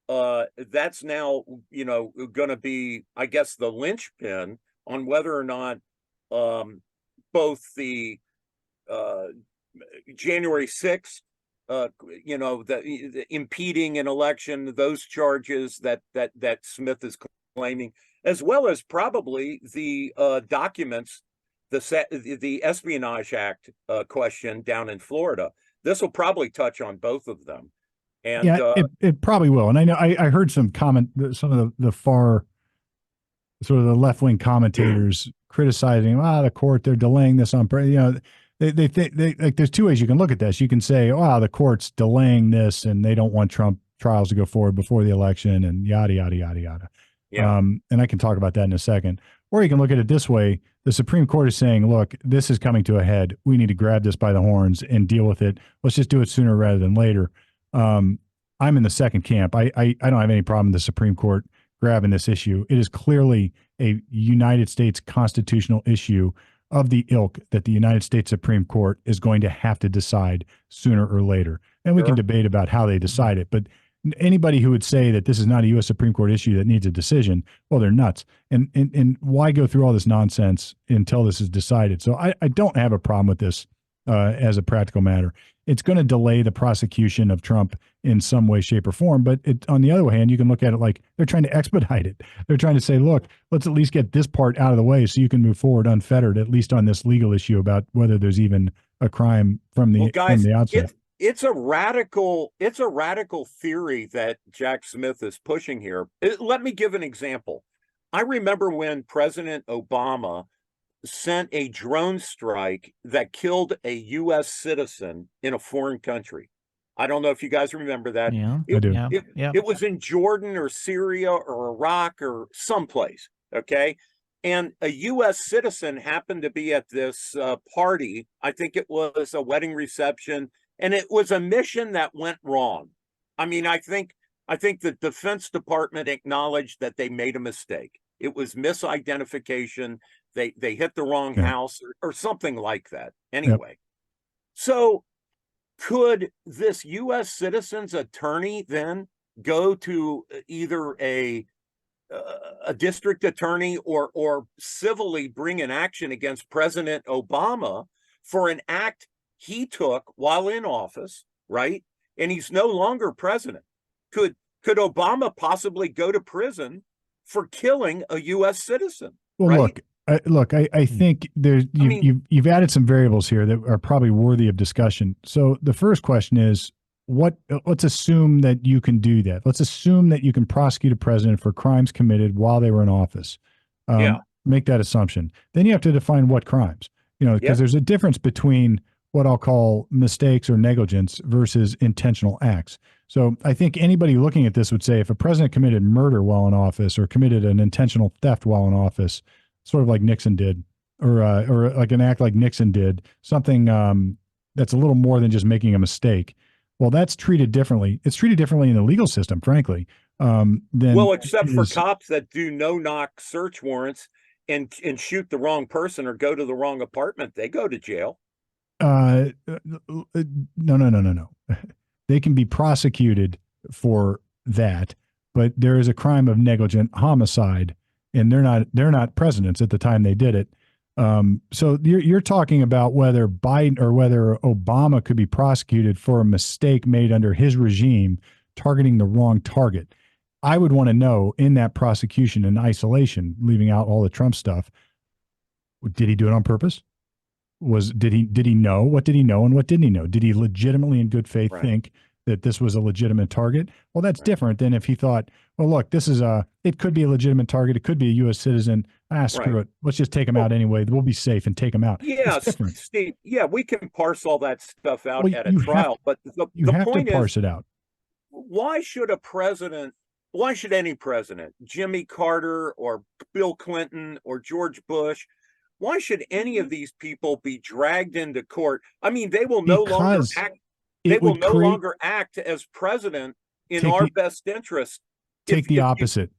you know, going to be, I guess, the linchpin on whether or not both the January 6th, you know, the impeding an election, those charges that Smith is claiming, as well as probably the documents, the Espionage Act question down in Florida. This will probably touch on both of them. And yeah, it probably will. And I know I heard some some of the far sort of the left-wing commentators criticizing, the court, they're delaying this on, you know, they like, there's 2 ways you can look at this. You can say, the court's delaying this and they don't want Trump trials to go forward before the election and yada, yada, yada, yada. Yeah. And I can talk about that in a second. Or you can look at it this way. The Supreme Court is saying, look, this is coming to a head. We need to grab this by the horns and deal with it. Let's just do it sooner rather than later. I'm in the second camp. I don't have any problem with the Supreme Court grabbing this issue. It is clearly a United States constitutional issue of the ilk that the United States Supreme Court is going to have to decide sooner or later. And we can debate about how they decide it, but anybody who would say that this is not a U.S. Supreme Court issue that needs a decision, well, they're nuts. And why go through all this nonsense until this is decided? So I don't have a problem with this as a practical matter. It's going to delay the prosecution of Trump in some way, shape, or form. But on the other hand, you can look at it like they're trying to expedite it. They're trying to say, look, let's at least get this part out of the way so you can move forward unfettered, at least on this legal issue about whether there's even a crime from the outset. It's a radical theory that Jack Smith is pushing here. Let me give an example. I remember when President Obama sent a drone strike that killed a U.S. citizen in a foreign country. I don't know if you guys remember that. Yeah, I do. It was in Jordan or Syria or Iraq or someplace, okay? And a U.S. citizen happened to be at this party. I think it was a wedding reception, and it was a mission that went wrong. I mean, I think the Defense Department acknowledged that they made a mistake. It was misidentification. They hit the wrong house or something like that. Anyway, so could this U.S. citizen's attorney then go to either a district attorney or civilly bring an action against President Obama for an act he took while in office, right? And he's no longer president. Could Obama possibly go to prison for killing a U.S. citizzen? Well, right? I think you've added some variables here that are probably worthy of discussion. So the first question is, let's assume that you can do that. Let's assume that you can prosecute a president for crimes committed while they were in office. Make that assumption. Then you have to define what crimes, because there's a difference between what I'll call mistakes or negligence versus intentional acts. So I think anybody looking at this would say if a president committed murder while in office or committed an intentional theft while in office, sort of like Nixon did, or like an act like Nixon did, something that's a little more than just making a mistake. Well, that's treated differently. It's treated differently in the legal system, frankly. Except for cops that do no-knock search warrants and shoot the wrong person or go to the wrong apartment, they go to jail. No. They can be prosecuted for that. but there is a crime of negligent homicide, and they're not presidents at the time they did it. So you're talking about whether Biden or whether Obama could be prosecuted for a mistake made under his regime targeting the wrong target. I would want to know in that prosecution in isolation, leaving out all the Trump stuff, did he do it on purpose? Did he know? What did he know and what didn't he know? Did he legitimately in good faith think that this was a legitimate target? Well, that's different than if he thought, well, look, it could be a legitimate target. It could be a U.S. citizen. Screw it. Let's just take him out anyway. We'll be safe and take him out. Yeah, Steve. Yeah, we can parse all that stuff out at a trial, but the point is, parse it out. Why should any president, Jimmy Carter or Bill Clinton or George Bush, why should any of these people be dragged into court? I mean, they will no longer act. They will no longer act as president in our best interest. Take the opposite.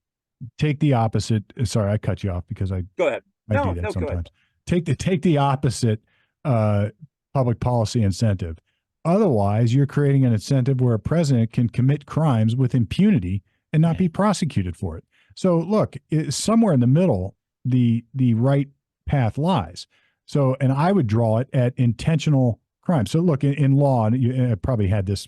Sorry, I cut you off because I go ahead. I do that sometimes. Take the opposite public policy incentive. Otherwise, you're creating an incentive where a president can commit crimes with impunity and not be prosecuted for it. So look, somewhere in the middle, the right path lies. So, and I would draw it at intentional crime. So look, in law, and you probably had this,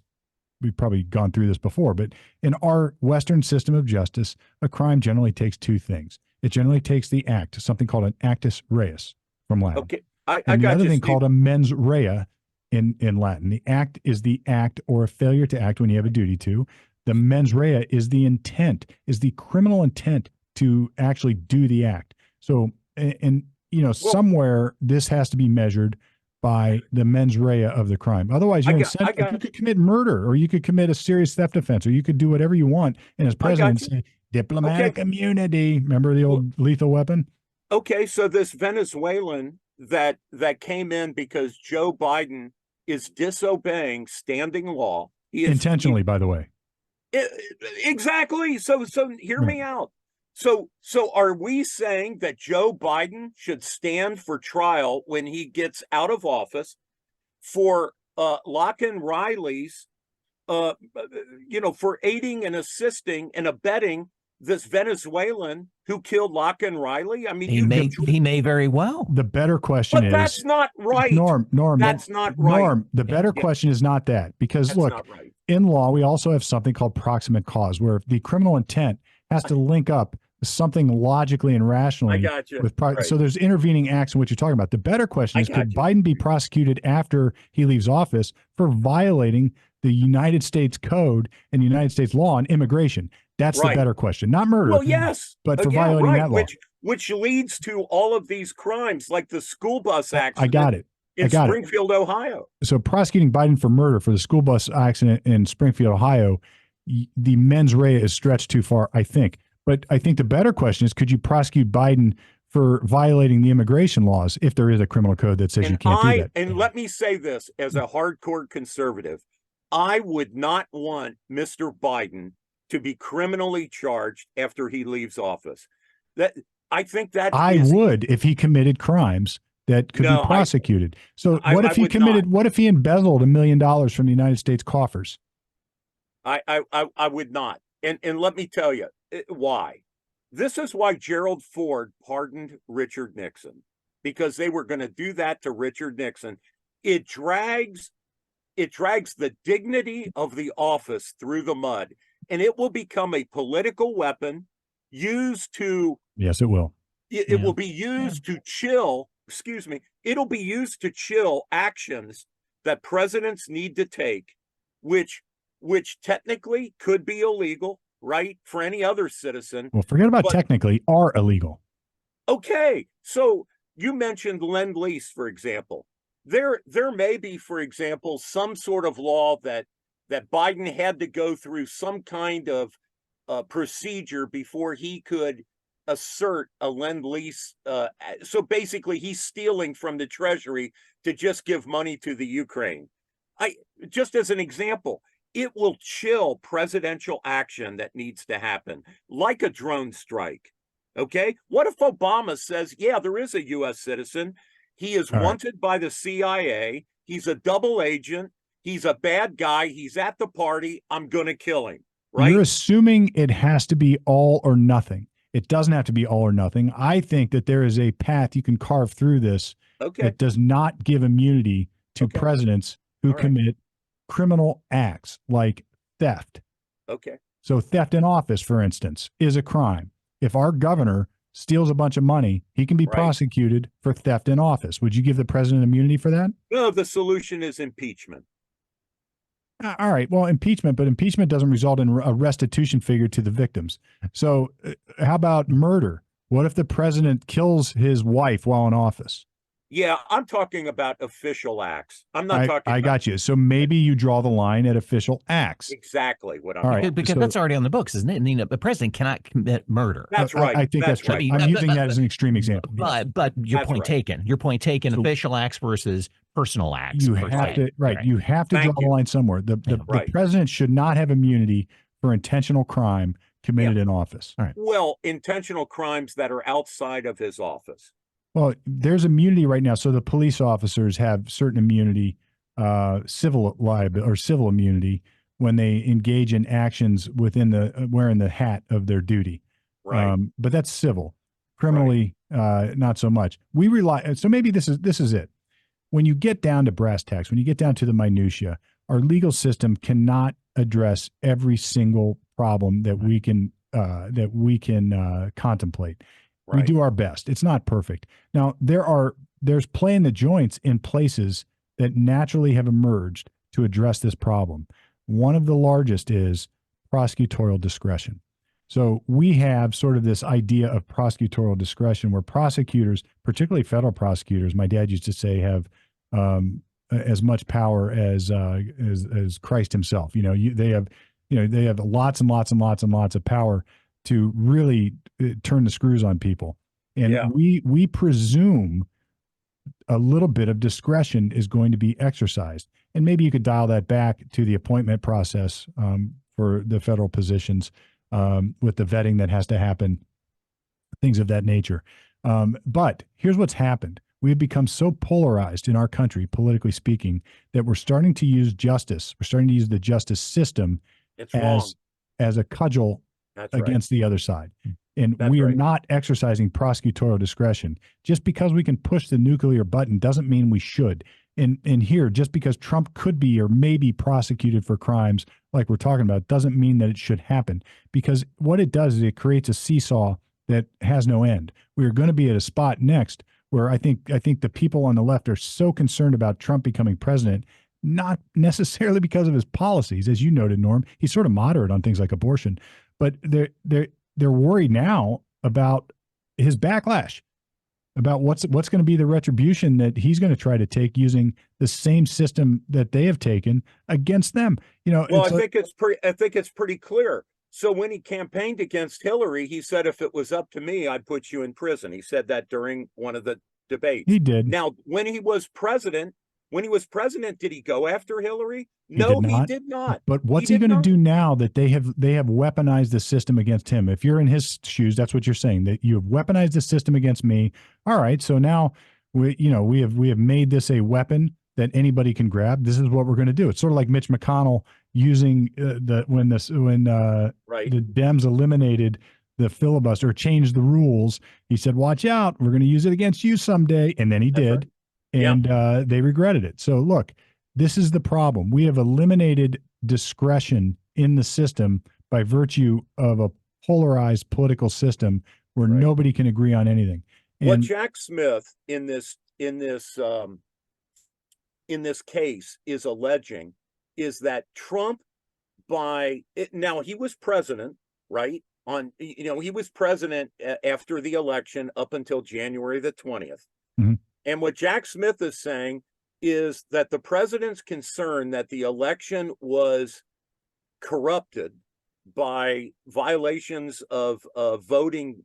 we've probably gone through this before, but in our Western system of justice, a crime generally takes two things. It generally takes the act, something called an actus reus from Latin. Okay. And the other thing called a mens rea in Latin. The act is the act or a failure to act when you have a duty to. The mens rea is the intent, is the criminal intent to actually do the act. So, and somewhere this has to be measured by the mens rea of the crime. Otherwise, you could commit murder, or you could commit a serious theft offense, or you could do whatever you want. And as president, say diplomatic immunity. Remember the old lethal weapon? Okay, so this Venezuelan that came in because Joe Biden is disobeying standing law. Intentionally, by the way. Exactly. So hear me out. So are we saying that Joe Biden should stand for trial when he gets out of office for Lachlan Riley's, for aiding and assisting and abetting this Venezuelan who killed Lachlan Riley? I mean, he may very well. The better question is, that's not right. Norm, that's not right. Norm, the better question is not that, because that's look, in law, we also have something called proximate cause, where the criminal intent has to link up something logically and rationally. I got you. So there's intervening acts in what you're talking about. The better question is, could Biden be prosecuted after he leaves office for violating the United States Code and the United States law on immigration? That's the better question, not murder. Well, yes, but for violating that law, which leads to all of these crimes, like the school bus accident. I got it. In Springfield, Ohio. So prosecuting Biden for murder for the school bus accident in Springfield, Ohio, the mens rea is stretched too far, I think. But I think the better question is, could you prosecute Biden for violating the immigration laws if there is a criminal code that says you can't do that? And let me say this as a hardcore conservative, I would not want Mr. Biden to be criminally charged after he leaves office. I would if he committed crimes that could be prosecuted. What if he embezzled $1 million from the United States coffers? I would not. And let me tell you why. This is why Gerald Ford pardoned Richard Nixon, because they were going to do that to Richard Nixon. It drags the dignity of the office through the mud, and it will become a political weapon used to. Yes, it will. It will be used to chill. Excuse me. It'll be used to chill actions that presidents need to take, which technically could be illegal, right, for any other citizen. Well, forget about technically, are illegal. Okay, so you mentioned Lend-Lease, for example. There may be, for example, some sort of law that Biden had to go through some kind of procedure before he could assert a Lend-Lease. So basically, he's stealing from the Treasury to just give money to the Ukraine. Just as an example, it will chill presidential action that needs to happen, like a drone strike. Okay? What if Obama says, yeah, there is a U.S. citizen. He is wanted by the CIA. He's a double agent. He's a bad guy. He's at the party. I'm going to kill him. right? You're assuming it has to be all or nothing. It doesn't have to be all or nothing. I think that there is a path you can carve through this that does not give immunity to presidents who commit criminal acts like theft. Okay. So theft in office, for instance, is a crime. If our governor steals a bunch of money, he can be prosecuted for theft in office. Would you give the president immunity for that? No, the solution is impeachment. All right. Well, impeachment, but impeachment doesn't result in a restitution figure to the victims. So how about murder? What if the president kills his wife while in office? Yeah, I'm talking about official acts. I'm not talking I about, got you. So maybe you draw the line at official acts. exactly what I'm All right. talking Because that's already on the books, isn't it? And, the president cannot commit murder. That's right. I think that's right. right. I'm using that as an extreme example. But your That's point right. taken. Your point taken. So official acts versus personal acts. You per have se. to You have to Thank draw the line somewhere. The president should not have immunity for intentional crime committed in office. All right. Well, intentional crimes that are outside of his office. Well, there's immunity right now. So the police officers have certain immunity, civil liability or civil immunity when they engage in actions within the wearing the hat of their duty. Right. But that's civil. Criminally, not so much. We rely. So maybe this is it. When you get down to brass tacks, when you get down to the minutia, our legal system cannot address every single problem that we can contemplate. Right. We do our best. It's not perfect. Now, there's play in the joints in places that naturally have emerged to address this problem. One of the largest is prosecutorial discretion. So we have sort of this idea of prosecutorial discretion where prosecutors, particularly federal prosecutors, my dad used to say, have as much power as Christ himself. They have lots and lots and lots and lots of power to really turn the screws on people. And we presume a little bit of discretion is going to be exercised. And maybe you could dial that back to the appointment process for the federal positions with the vetting that has to happen, things of that nature. But here's what's happened. We've become so polarized in our country, politically speaking, that we're starting to use justice. We're starting to use the justice system as a cudgel against the other side. And we are not exercising prosecutorial discretion. Just because we can push the nuclear button doesn't mean we should. And here, just because Trump could be or may be prosecuted for crimes like we're talking about, doesn't mean that it should happen. Because what it does is it creates a seesaw that has no end. We are going to be at a spot next where I think the people on the left are so concerned about Trump becoming president, not necessarily because of his policies, as you noted, Norm. He's sort of moderate on things like abortion, but they're worried now about his backlash, about what's going to be the retribution that he's going to try to take using the same system that they have taken against them. Well, I think it's pretty clear. So when he campaigned against Hillary, he said, if it was up to me, I'd put you in prison. He said that during one of the debates. He did. Now, when he was president, did he go after Hillary? No, he did not. But what's he going to do now that they have weaponized the system against him? If you're in his shoes, that's what you're saying, that you have weaponized the system against me. All right, so now we have made this a weapon that anybody can grab. This is what we're going to do. It's sort of like Mitch McConnell using when the Dems eliminated the filibuster, changed the rules. He said, "Watch out, we're going to use it against you someday," and then he did. And they regretted it. So look, this is the problem. We have eliminated discretion in the system by virtue of a polarized political system where nobody can agree on anything. And what Jack Smith in this case is alleging is that Trump, now he was president, right? He was president after the election up until January the 20th. Mm-hmm. And what Jack Smith is saying is that the president's concern that the election was corrupted by violations of voting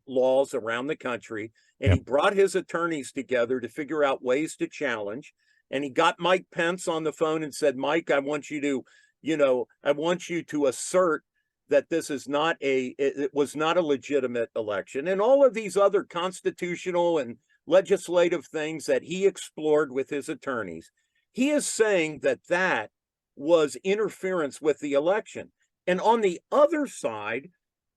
laws around the country. And he brought his attorneys together to figure out ways to challenge. And he got Mike Pence on the phone and said, Mike, I want you to assert that this is it was not a legitimate election. And all of these other constitutional and legislative things that he explored with his attorneys. He is saying that was interference with the election. And on the other side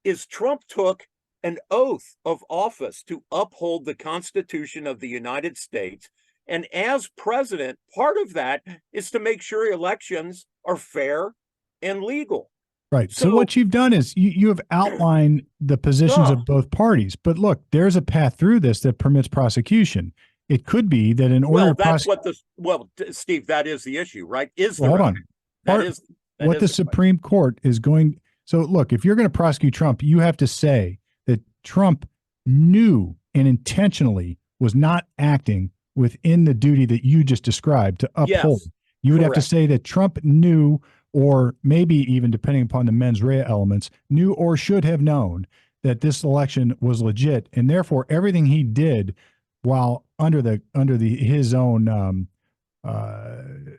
is Trump took an oath of office to uphold the Constitution of the United States. And as president, part of that is to make sure elections are fair and legal. Right. So what you've done is you have outlined the positions of both parties. But look, there's a path through this that permits prosecution. It could be that in order Steve, that is the issue, right? Hold on. What the Supreme Court is going. So look, if you're going to prosecute Trump, you have to say that Trump knew and intentionally was not acting within the duty that you just described to uphold. Yes, you would have to say that Trump knew, or maybe even depending upon the mens rea elements, knew or should have known that this election was legit, and therefore everything he did while under his own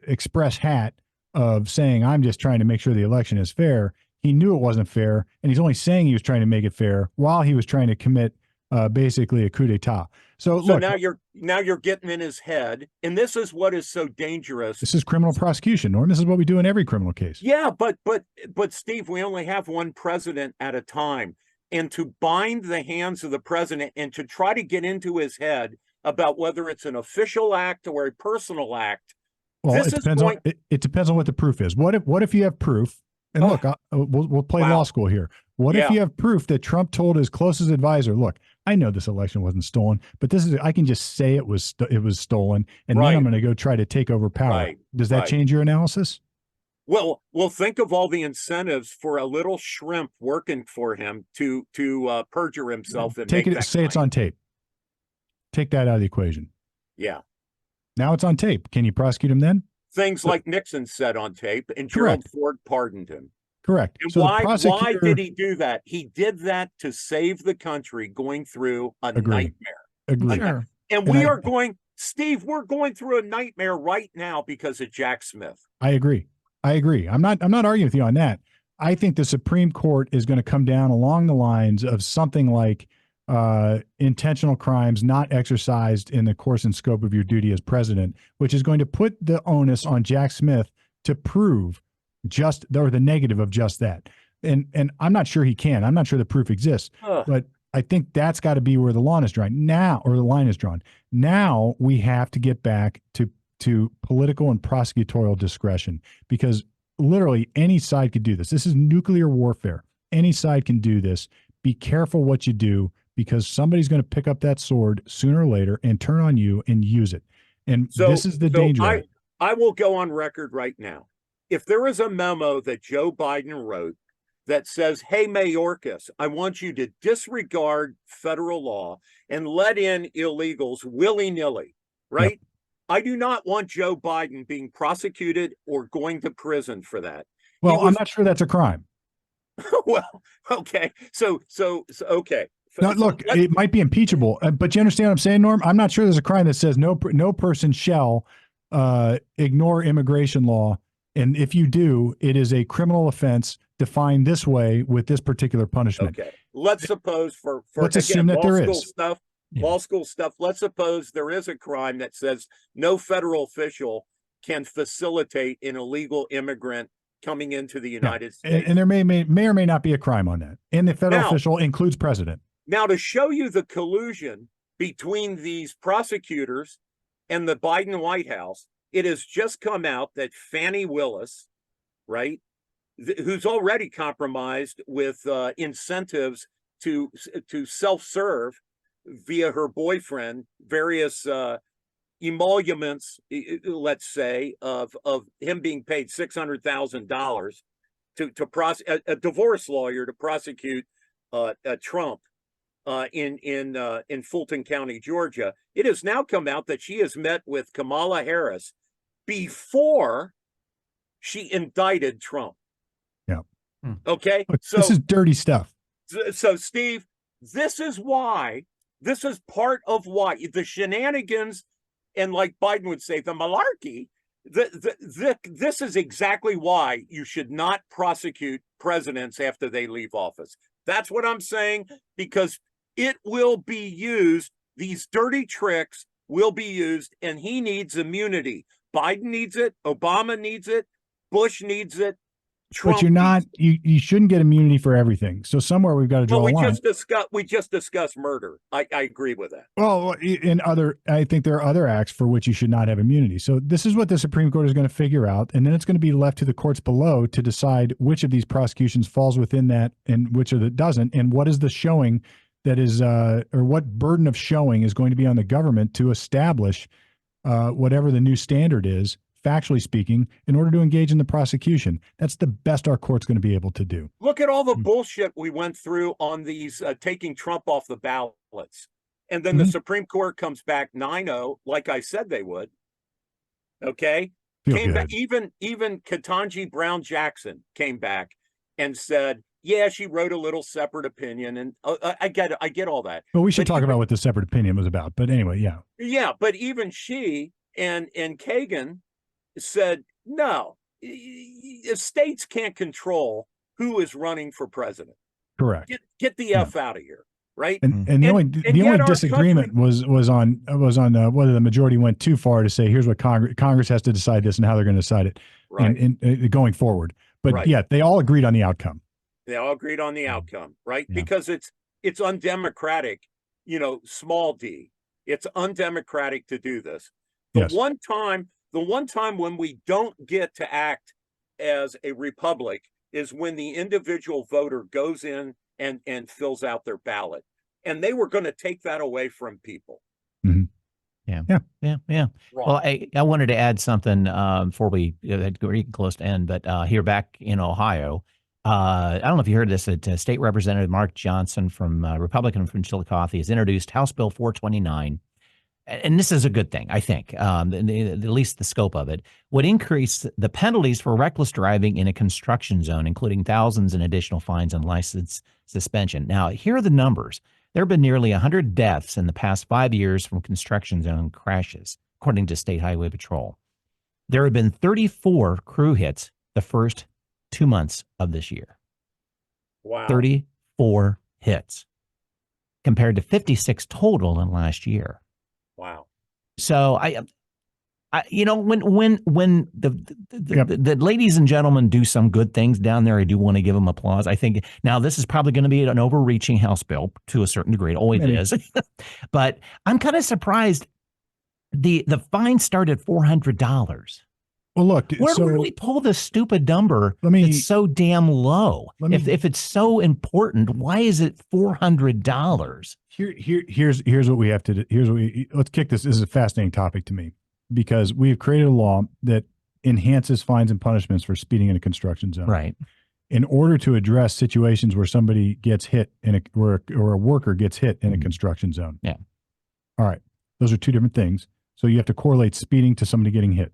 express hat of saying, I'm just trying to make sure the election is fair, he knew it wasn't fair, and he's only saying he was trying to make it fair while he was trying to commit basically a coup d'etat. So look, now you're getting in his head, and this is what is so dangerous. This is criminal prosecution, Norm. This is what we do in every criminal case. Yeah, but Steve, we only have one president at a time, and to bind the hands of the president and to try to get into his head about whether it's an official act or a personal act. Well, it depends on what the proof is. What if you have proof? And look, we'll play law school here. What if you have proof that Trump told his closest advisor, look, I know this election wasn't stolen, but I can just say it was stolen, and then I'm going to go try to take over power. Does that change your analysis? Well, think of all the incentives for a little shrimp working for him to perjure himself and say it's on tape. Take that out of the equation. Yeah. Now it's on tape. Can you prosecute him then? Things like Nixon said on tape, and Gerald Ford pardoned him. Correct. And so why did he do that? He did that to save the country going through a nightmare. Agree. Sure. And Steve, we're going through a nightmare right now because of Jack Smith. I agree. I'm not arguing with you on that. I think the Supreme Court is going to come down along the lines of something like intentional crimes not exercised in the course and scope of your duty as president, which is going to put the onus on Jack Smith to prove the negative of just that. And I'm not sure he can. I'm not sure the proof exists, but I think that's got to be where the line is drawn now, or the line is drawn. Now we have to get back to political and prosecutorial discretion, because literally any side could do this. This is nuclear warfare. Any side can do this. Be careful what you do, because somebody's going to pick up that sword sooner or later and turn on you and use it. And this is the danger. I will go on record right now. If there is a memo that Joe Biden wrote that says, hey, Mayorkas, I want you to disregard federal law and let in illegals willy-nilly, right? Yep. I do not want Joe Biden being prosecuted or going to prison for that. Well, I'm not sure that's a crime. Well, okay. So okay. No, look, it might be impeachable, but you understand what I'm saying, Norm? I'm not sure there's a crime that says no person shall ignore immigration law. And if you do, it is a criminal offense defined this way with this particular punishment. Okay. Let's suppose let's assume that there is law school stuff. Let's suppose there is a crime that says no federal official can facilitate an illegal immigrant coming into the United States. And there may or may not be a crime on that. And the federal official includes president. Now, to show you the collusion between these prosecutors and the Biden White House, it has just come out that Fani Willis, right, who's already compromised with incentives to self-serve via her boyfriend, various emoluments, let's say, of him being paid $600,000 to a divorce lawyer to prosecute Trump in Fulton County, Georgia. It has now come out that she has met with Kamala Harris before she indicted Trump. Yeah. Okay. So this is dirty stuff. So Steve, this is part of why the shenanigans, and like Biden would say, the malarkey, this is exactly why you should not prosecute presidents after they leave office. That's what I'm saying, because it will be used. These dirty tricks will be used, and he needs immunity. Biden needs it. Obama needs it. Bush needs it. Trump. But you're not. You shouldn't get immunity for everything. So somewhere we've got to draw a line. We just discussed murder. I agree with that. Well, I think there are other acts for which you should not have immunity. So this is what the Supreme Court is going to figure out, and then it's going to be left to the courts below to decide which of these prosecutions falls within that and which of it doesn't, and what is the showing that is, or what burden of showing is going to be on the government to establish whatever the new standard is, factually speaking, in order to engage in the prosecution. That's the best our court's going to be able to do. Look at all the bullshit we went through on these taking Trump off the ballots. And then the Supreme Court comes back 9-0, like I said they would. Okay? Came back, even Ketanji Brown Jackson came back and said, yeah, she wrote a little separate opinion. And I get all that. Well, we should talk about what the separate opinion was about. But anyway, yeah. Yeah, but even she and Kagan said, no, states can't control who is running for president. Correct. Get the F out of here, right? And the only disagreement was on whether the majority went too far to say, here's what Congress has to decide this and how they're going to decide it, right, and going forward. But yeah, they all agreed on the outcome. They all agreed on the outcome, right? Yeah. Because it's undemocratic, small d. It's undemocratic to do this. The one time when we don't get to act as a republic is when the individual voter goes in and fills out their ballot. And they were going to take that away from people. Mm-hmm. Yeah. Well, I wanted to add something before we get close to end, but here back in Ohio, I don't know if you heard this, that State Representative Mark Johnson from Republican from Chillicothe has introduced House Bill 429. And this is a good thing, I think, at least the scope of it, would increase the penalties for reckless driving in a construction zone, including thousands in additional fines and license suspension. Now, here are the numbers. There have been nearly 100 deaths in the past 5 years from construction zone crashes, according to State Highway Patrol. There have been 34 crew hits the first 2 months of this year. Wow. 34 hits compared to 56 total in last year. Wow. So I when the ladies and gentlemen do some good things down there, I do want to give them applause. I think now this is probably going to be an overreaching House bill to a certain degree. It always is. But I'm kind of surprised the fine started at $400. Well, look, where do we pull this stupid number that's so damn low? If it's so important, why is it $400? Here's what we have to do. Let's kick this. This is a fascinating topic to me because we've created a law that enhances fines and punishments for speeding in a construction zone. Right. In order to address situations where somebody gets hit or a worker gets hit in a construction zone. Yeah. All right. Those are two different things. So you have to correlate speeding to somebody getting hit.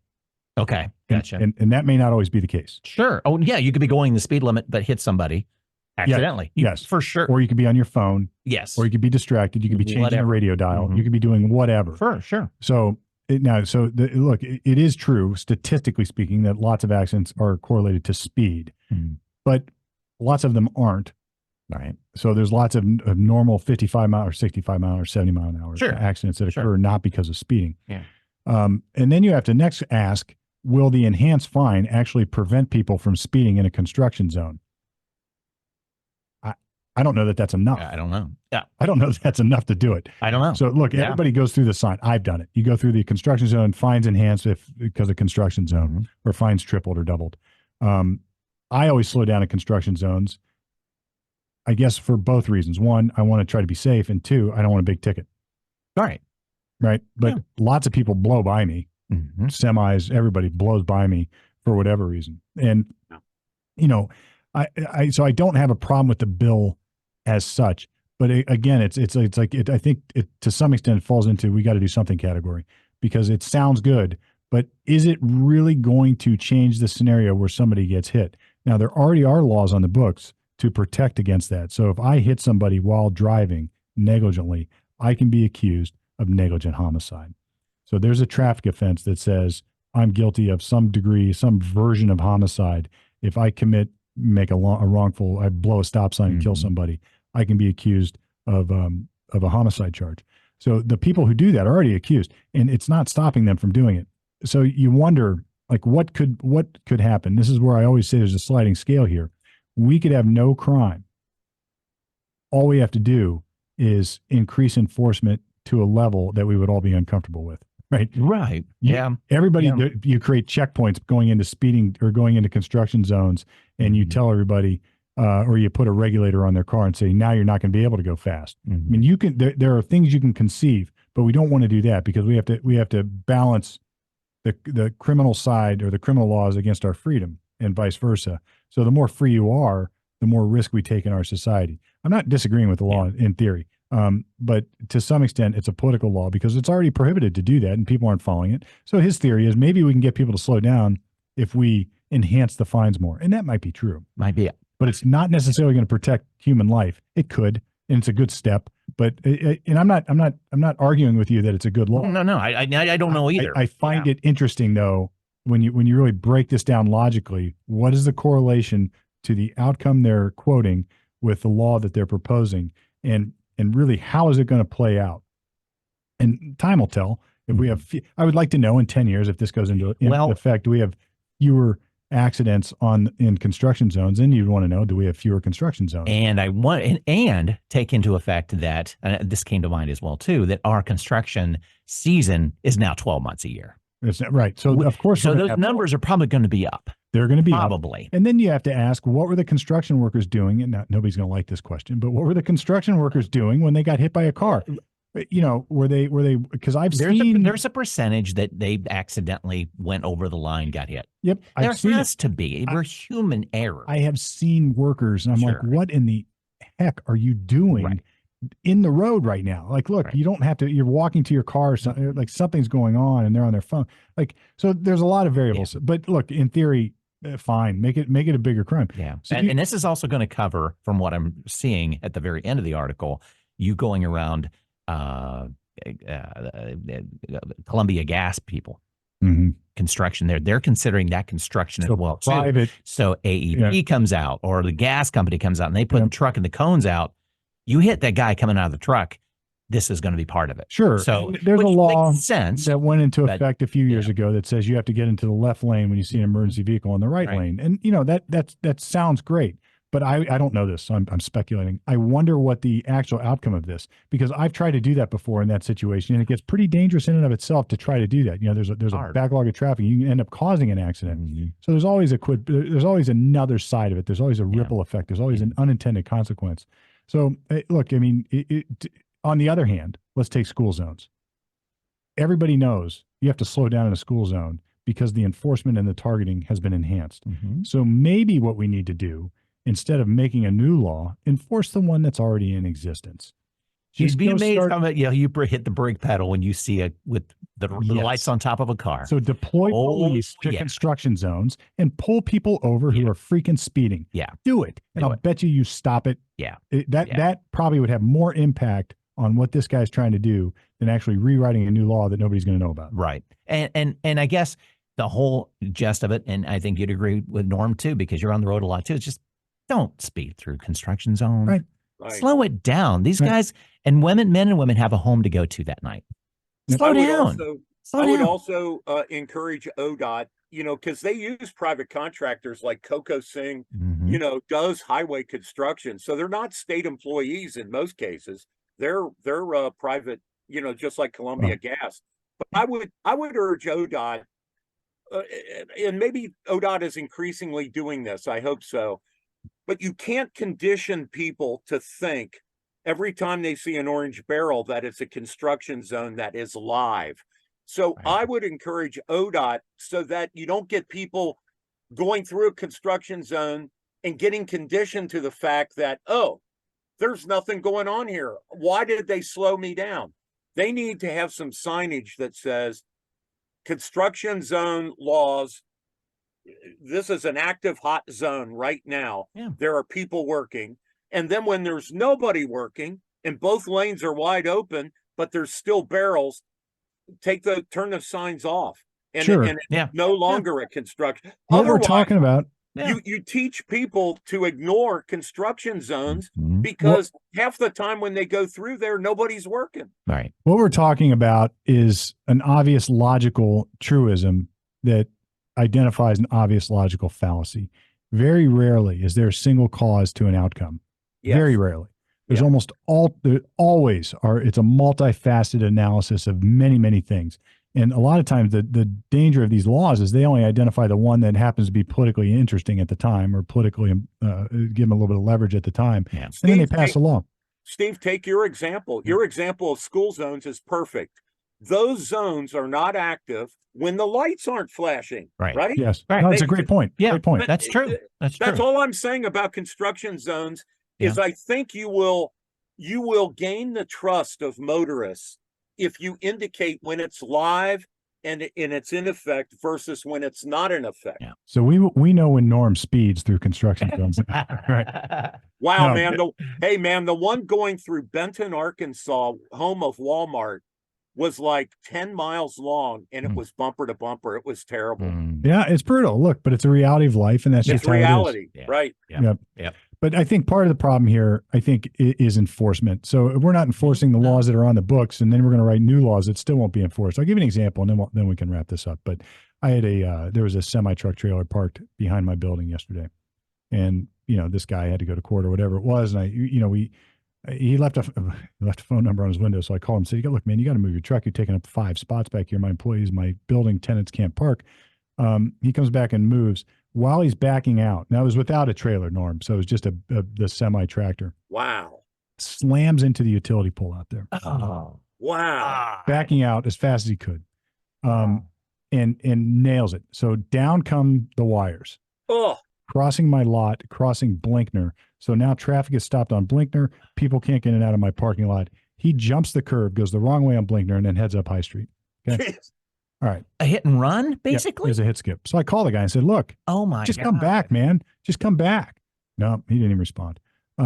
Okay, gotcha. And that may not always be the case. Sure. Oh, yeah, you could be going the speed limit, but hit somebody accidentally. Yes. For sure. Or you could be on your phone. Yes. Or you could be distracted. You could be changing a radio dial. You could be doing whatever. Sure. So look, it is true, statistically speaking, that lots of accidents are correlated to speed, but lots of them aren't. Right. So there's lots of normal 55 mile or 65 mile or 70 mile an hour accidents that occur not because of speeding. Yeah. And then you have to next ask, will the enhanced fine actually prevent people from speeding in a construction zone? I don't know that that's enough. I don't know. Yeah. I don't know that that's enough to do it. I don't know. So look, everybody goes through the sign. I've done it. You go through the construction zone, fines enhanced because of construction zone or fines tripled or doubled. I always slow down in construction zones, I guess for both reasons. One, I want to try to be safe. And two, I don't want a big ticket. All right. Right. But lots of people blow by me. Semis, everybody blows by me for whatever reason. And, so I don't have a problem with the bill as such, but again, it's like I think it to some extent falls into, we got to do something category because it sounds good, but is it really going to change the scenario where somebody gets hit? Now there already are laws on the books to protect against that. So if I hit somebody while driving negligently, I can be accused of negligent homicide. So there's a traffic offense that says I'm guilty of some degree, some version of homicide. If I make a wrongful, I blow a stop sign and kill somebody, I can be accused of a homicide charge. So the people who do that are already accused, and it's not stopping them from doing it. So you wonder, like what could happen? This is where I always say there's a sliding scale here. We could have no crime. All we have to do is increase enforcement to a level that we would all be uncomfortable with. Right. Right. Everybody, Yeah. you create checkpoints going into speeding or going into construction zones, and you tell everybody, or you put a regulator on their car and say, now you're not going to be able to go fast. I mean, you can. There are things you can conceive, but we don't want to do that because we have to balance the criminal side or the criminal laws against our freedom, and vice versa. So the more free you are, the more risk we take in our society. I'm not disagreeing with the law in theory. But to some extent, it's a political law because it's already prohibited to do that and people aren't following it. So his theory is maybe we can get people to slow down if we enhance the fines more. And that might be true. Might be. But it's not necessarily going to protect human life. It could, and it's a good step. But and I'm not arguing with you that it's a good law. No, I don't know either. I find it interesting though when you really break this down logically. What is the correlation to the outcome they're quoting with the law that they're proposing, and really how is it going to play out? And time will tell. If we have, I would like to know in 10 years if this goes into effect, do we have fewer accidents in construction zones? And you'd want to know, do we have fewer construction zones? And I want and take into effect that this came to mind as well too, that our construction season is now 12 months a year. Right. So of course, so those numbers are probably going to be up. They're going to be probably. Up. And then you have to ask, what were the construction workers doing? And nobody's going to like this question, but what were the construction workers doing when they got hit by a car? You know, were they, because there's a percentage that they accidentally went over the line, got hit. Yep. There has to be. We're human error. I have seen workers and I'm like, what in the heck are you doing in the road right now? Like, look, you don't have to, you're walking to your car, like something's going on and they're on their phone. Like, so there's a lot of variables, but look, in theory, fine, make it a bigger crime. Yeah. So and this is also going to cover, from what I'm seeing at the very end of the article, you going around Columbia Gas people. Construction they're considering that construction as well too. So AEP comes out, or the gas company comes out, and they put the truck and the cones out. You hit that guy coming out of the truck, this is going to be part of it. Sure. So there's a law that went into effect a few years ago that says you have to get into the left lane when you see an emergency vehicle in the right lane. And you know, that sounds great, but I don't know this, so I'm speculating. I wonder what the actual outcome of this, because I've tried to do that before in that situation, and it gets pretty dangerous in and of itself to try to do that. You know, there's a backlog of traffic. You can end up causing an accident. So there's always there's always another side of it. There's always a ripple effect. There's always an unintended consequence. So look, I mean, on the other hand, let's take school zones. Everybody knows you have to slow down in a school zone because the enforcement and the targeting has been enhanced. So maybe what we need to do, instead of making a new law, enforce the one that's already in existence. You'd be amazed how much, you hit the brake pedal when you see with the lights on top of a car. So deploy police to construction zones and pull people over who are freaking speeding. Do it. And I'll bet you stop it. That probably would have more impact on what this guy's trying to do than actually rewriting a new law that nobody's going to know about. Right. And I guess the whole gist of it, and I think you'd agree with Norm too, because you're on the road a lot too, it's just don't speed through construction zones. Right. Slow it down. These guys and men and women have a home to go to that night. Slow down. I would also encourage ODOT, you know, because they use private contractors like Coco Singh, you know, does highway construction. So they're not state employees in most cases. They're private, you know, just like Columbia Gas. But I would urge ODOT, and maybe ODOT is increasingly doing this. I hope so. But you can't condition people to think every time they see an orange barrel that it's a construction zone that is live. So I would encourage ODOT so that you don't get people going through a construction zone and getting conditioned to the fact that, oh, there's nothing going on here. Why did they slow me down? They need to have some signage that says construction zone laws. This is an active hot zone right now. There are people working. And then when there's nobody working and both lanes are wide open, but there's still barrels, turn the signs off. And, and it's no longer a construction. What we're talking about. You teach people to ignore construction zones because half the time when they go through there, nobody's working. Right. What we're talking about is an obvious logical truism that identifies an obvious logical fallacy. Very rarely is there a single cause to an outcome. Yes. Very rarely. There's there always are. It's a multifaceted analysis of many, many things. And a lot of times the danger of these laws is they only identify the one that happens to be politically interesting at the time, or politically give them a little bit of leverage at the time. Yeah. And then they pass a law. Steve, take your example. Your example of school zones is perfect. Those zones are not active when the lights aren't flashing. Right? Yes. Right. No, that's a great point. Yeah. Great point. That's true. That's all I'm saying about construction zones is I think you will gain the trust of motorists if you indicate when it's live and it's in effect versus when it's not in effect. Yeah. So we know when Norm speeds through construction zones. Right. Wow, no, man. Hey, man, the one going through Benton, Arkansas, home of Walmart, was like 10 miles long, and it was bumper to bumper. It was terrible. Yeah, it's brutal. Look, but it's a reality of life, and that's just how reality, it is. Right? Yep. But I think part of the problem here, is enforcement. So if we're not enforcing the laws that are on the books, and then we're going to write new laws that still won't be enforced. I'll give you an example, and then we can wrap this up. But I had there was a semi-truck trailer parked behind my building yesterday, and this guy had to go to court or whatever it was, and he left a phone number on his window, so I called him and said, "Look, man, you got to move your truck. You're taking up 5 spots back here. My employees, my building tenants can't park." He comes back and moves. While he's backing out, now it was without a trailer, Norm, so it was just the semi tractor. Wow! Slams into the utility pole out there. Oh, wow! Backing out as fast as he could, and nails it. So down come the wires. Oh! Crossing my lot, crossing Blinkner. So now traffic is stopped on Blinkner. People can't get in and out of my parking lot. He jumps the curb, goes the wrong way on Blinkner, and then heads up High Street. Okay. All right. A hit and run, basically? Yeah, it was a hit skip. So I called the guy and said, "Look, just come back, man. Just come back." No, he didn't even respond. We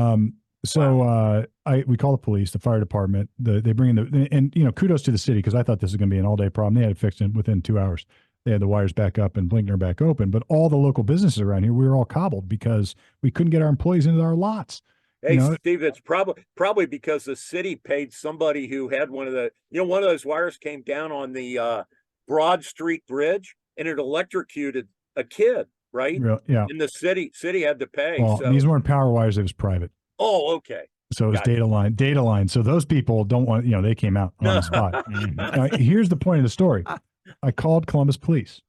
call the police, the fire department. They bring in and kudos to the city, because I thought this was going to be an all-day problem. They had it fixed within 2 hours. They had the wires back up and Blinkner back open. But all the local businesses around here, we were all cobbled because we couldn't get our employees into our lots. Hey, Steve, it's probably because the city paid somebody who had one of those wires came down on the Broad Street Bridge, and it electrocuted a kid, right? Yeah. And the city had to pay. Well, these weren't power wires. It was private. Oh, okay. So it was data line. So those people don't want, they came out on the spot. Now, here's the point of the story. I called Columbus Police,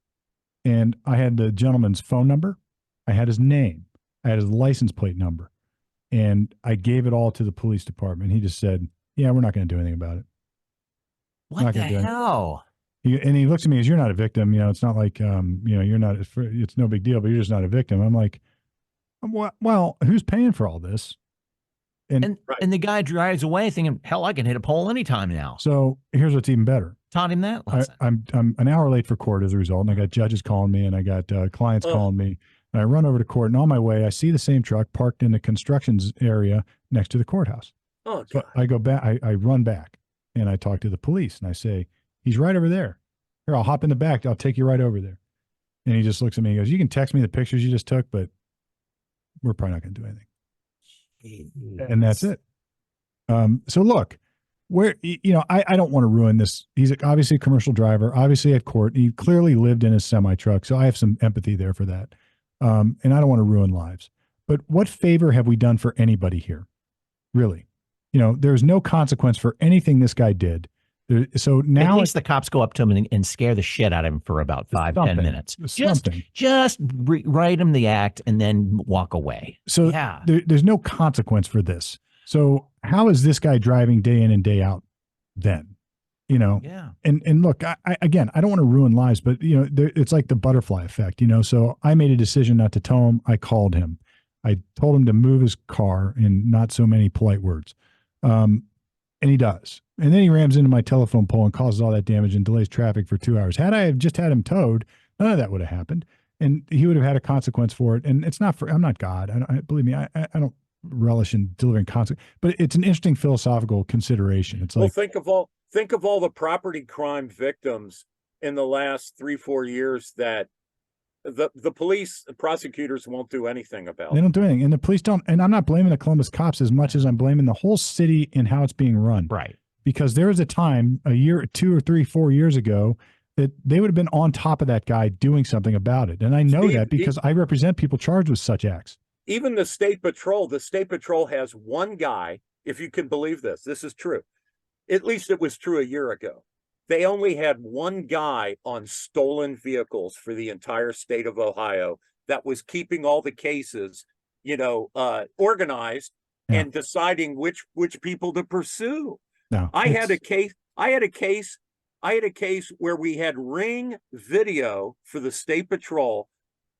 and I had the gentleman's phone number. I had his name. I had his license plate number, and I gave it all to the police department. He just said, "Yeah, we're not going to do anything about it." What the hell? And he looks at me as, "You're not a victim. It's not like, you're not, it's no big deal, but you're just not a victim." I'm like, well, who's paying for all this? And the guy drives away thinking, hell, I can hit a pole anytime now. So here's what's even better. Taught him that lesson. I'm an hour late for court as a result, and I got judges calling me, and I got clients calling me, and I run over to court, and on my way, I see the same truck parked in the construction area next to the courthouse. Oh, God. So I go back, I run back, and I talk to the police, and I say, "He's right over there. Here, I'll hop in the back. I'll take you right over there." And he just looks at me and goes, "You can text me the pictures you just took, but we're probably not going to do anything." Jeez. And that's it. So look, I don't want to ruin this. He's obviously a commercial driver, obviously at court. He clearly lived in his semi truck. So I have some empathy there for that. And I don't want to ruin lives, but what favor have we done for anybody here? Really? There's no consequence for anything this guy did. So now at least the cops go up to him and scare the shit out of him for about 5-10 minutes. Just write him the act and then walk away. So there's no consequence for this. So how is this guy driving day in and day out then? Yeah. And look, I don't want to ruin lives, but it's like the butterfly effect, so I made a decision not to tow him. I called him. I told him to move his car in not so many polite words. And he does. And then he rams into my telephone pole and causes all that damage and delays traffic for 2 hours. Had I just had him towed, none of that would have happened. And he would have had a consequence for it. And it's not I'm not God. Believe me, I don't relish in delivering consequence, but it's an interesting philosophical consideration. It's like, think of all the property crime victims in the last 3-4 years that the police, the prosecutors won't do anything about. They don't do anything. And the police don't. And I'm not blaming the Columbus cops as much as I'm blaming the whole city and how it's being run. Right. Because there was a time, a year, 2 or 3, 4 years ago, that they would have been on top of that guy doing something about it. And I know that because I represent people charged with such acts. Even the State Patrol has one guy, if you can believe this, this is true. At least it was true a year ago. They only had one guy on stolen vehicles for the entire state of Ohio that was keeping all the cases, organized and deciding which people to pursue. No, I had a case where we had ring video for the State Patrol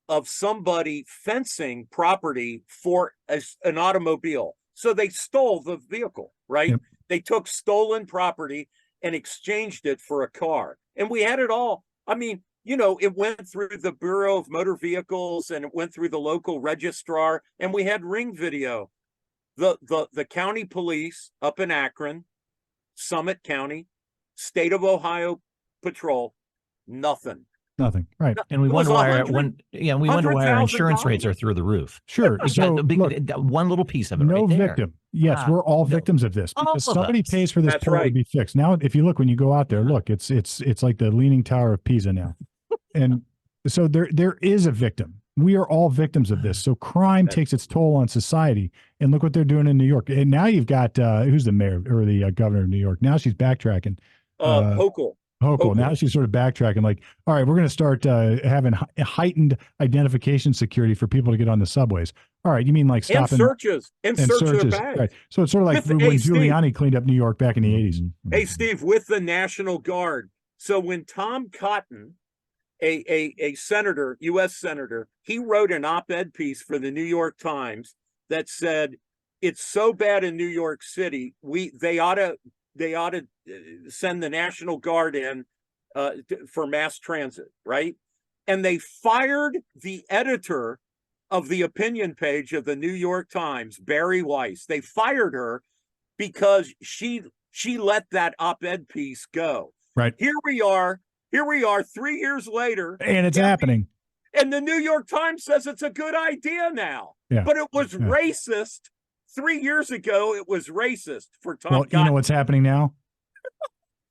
of somebody fencing property for an automobile. So they stole the vehicle, right? Yep. They took stolen property and exchanged it for a car. And we had it all. I mean, it went through the Bureau of Motor Vehicles and it went through the local registrar, and we had ring video. The county police up in Akron, Summit County, State of Ohio Patrol, nothing. Right. And we wonder why our insurance rates are through the roof. Sure. So look, one little piece of it. No right victim. Yes, we're all victims of this because somebody pays for this pole to be fixed. Now, if you look, when you go out there, look, it's like the Leaning Tower of Pisa now. And so there is a victim. We are all victims of this. So crime takes its toll on society. And look what they're doing in New York. And now you've got who's the mayor or the governor of New York? Now she's backtracking. Hochul. Now she's sort of backtracking, like, all right, we're going to start having heightened identification security for people to get on the subways. All right, you mean like stopping and searches, right? So it's sort of like when Giuliani cleaned up New York back in the 80s. Hey, Steve, with the National Guard. So when Tom Cotton, a senator, U.S. senator, he wrote an op-ed piece for the New York Times that said it's so bad in New York City, they ought to send the National Guard in for mass transit, right? And they fired the editor of the opinion page of the New York Times, Barry Weiss. They fired her because she let that op-ed piece go. Right. Here we are 3 years later. And it's happening. And the New York Times says it's a good idea now. Yeah. But it was racist. 3 years ago, it was racist for Tom Cotton. You know what's happening now?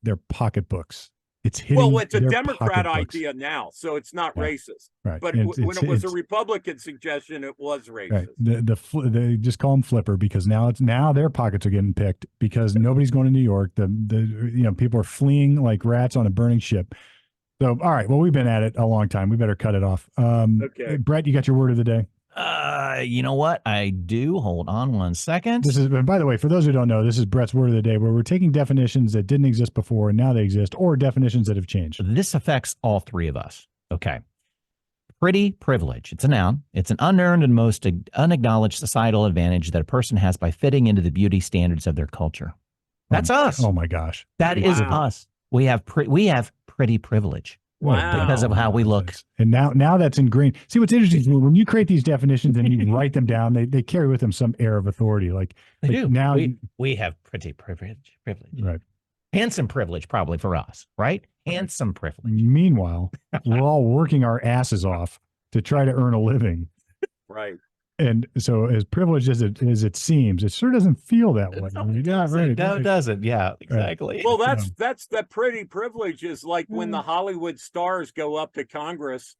Their pocketbooks. It's hitting. Well, it's a Democrat idea now, so it's not racist. Right. But when it was a Republican suggestion, it was racist. Right. They just call them flipper because now their pockets are getting picked because nobody's going to New York. The people are fleeing like rats on a burning ship. So all right, well, we've been at it a long time. We better cut it off. Okay, Brett, you got your word of the day. You know what? I do. Hold on one second. This is, by the way, for those who don't know, this is Brett's word of the day, where we're taking definitions that didn't exist before and now they exist, or definitions that have changed. This affects all three of us. Okay. Pretty privilege. It's a noun. It's an unearned and most unacknowledged societal advantage that a person has by fitting into the beauty standards of their culture. That's us. Oh my gosh. That is us. We have pretty privilege. Wow. Because of how we look. And now that's ingrained. See, what's interesting is when you create these definitions and you write them down, they carry with them some air of authority. Like they do. Now we have pretty privilege. Right. Handsome privilege probably for us, right? Handsome privilege. Meanwhile, we're all working our asses off to try to earn a living. Right. And so as privileged as it seems, it sure doesn't feel that way. No, it doesn't. Yeah, exactly. Well, that's the pretty privilege is like when the Hollywood stars go up to Congress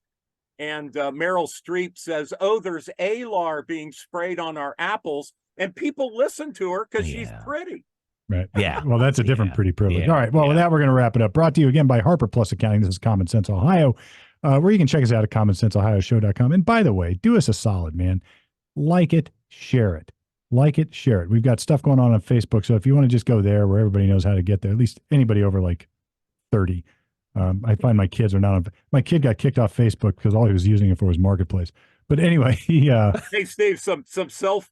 and Meryl Streep says, oh, there's ALAR being sprayed on our apples. And people listen to her because she's pretty. Right. Yeah. Well, that's a different pretty privilege. All right. Well, with that, we're going to wrap it up. Brought to you again by Harper Plus Accounting. This is Common Sense Ohio, where you can check us out at commonsenseohioshow.com. And by the way, do us a solid, man. Like it, share it. Like it, share it. We've got stuff going on Facebook. So if you want to just go there where everybody knows how to get there, at least anybody over like 30. I find my kids are not on. My kid got kicked off Facebook because all he was using it for was Marketplace. But anyway, Hey, Steve,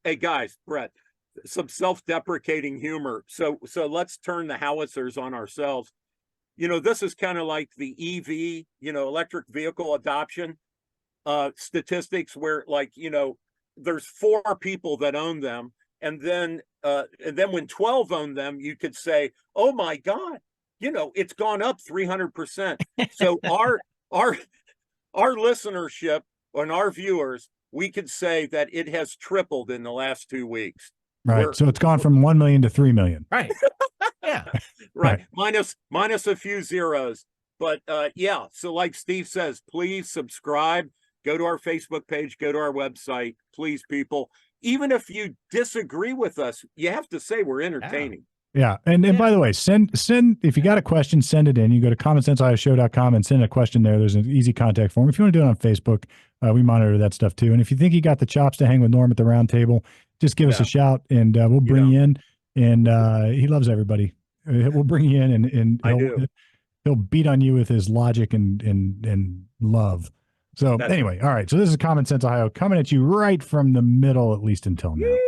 hey guys, Brett, some self-deprecating humor. So let's turn the howitzers on ourselves. This is kind of like the EV, electric vehicle adoption statistics where there's 4 people that own them. And then when 12 own them, you could say, oh my God, it's gone up 300%. So our listenership and our viewers, we could say that it has tripled in the last 2 weeks. Right. So it's gone from 1 million to 3 million. Right. Yeah. Right. Minus a few zeros. But yeah, so like Steve says, please subscribe, go to our Facebook page, go to our website, please, people. Even if you disagree with us, you have to say we're entertaining. Yeah. And by the way, send if you got a question, send it in. You go to commonsenseioshow.com and send a question there. There's an easy contact form. If you want to do it on Facebook, we monitor that stuff too. And if you think you got the chops to hang with Norm at the round table, just give us a shout and we'll bring you in. And he loves everybody. We'll bring you in and he'll beat on you with his logic and love. So anyway, all right. So this is Common Sense Ohio coming at you right from the middle, at least until now.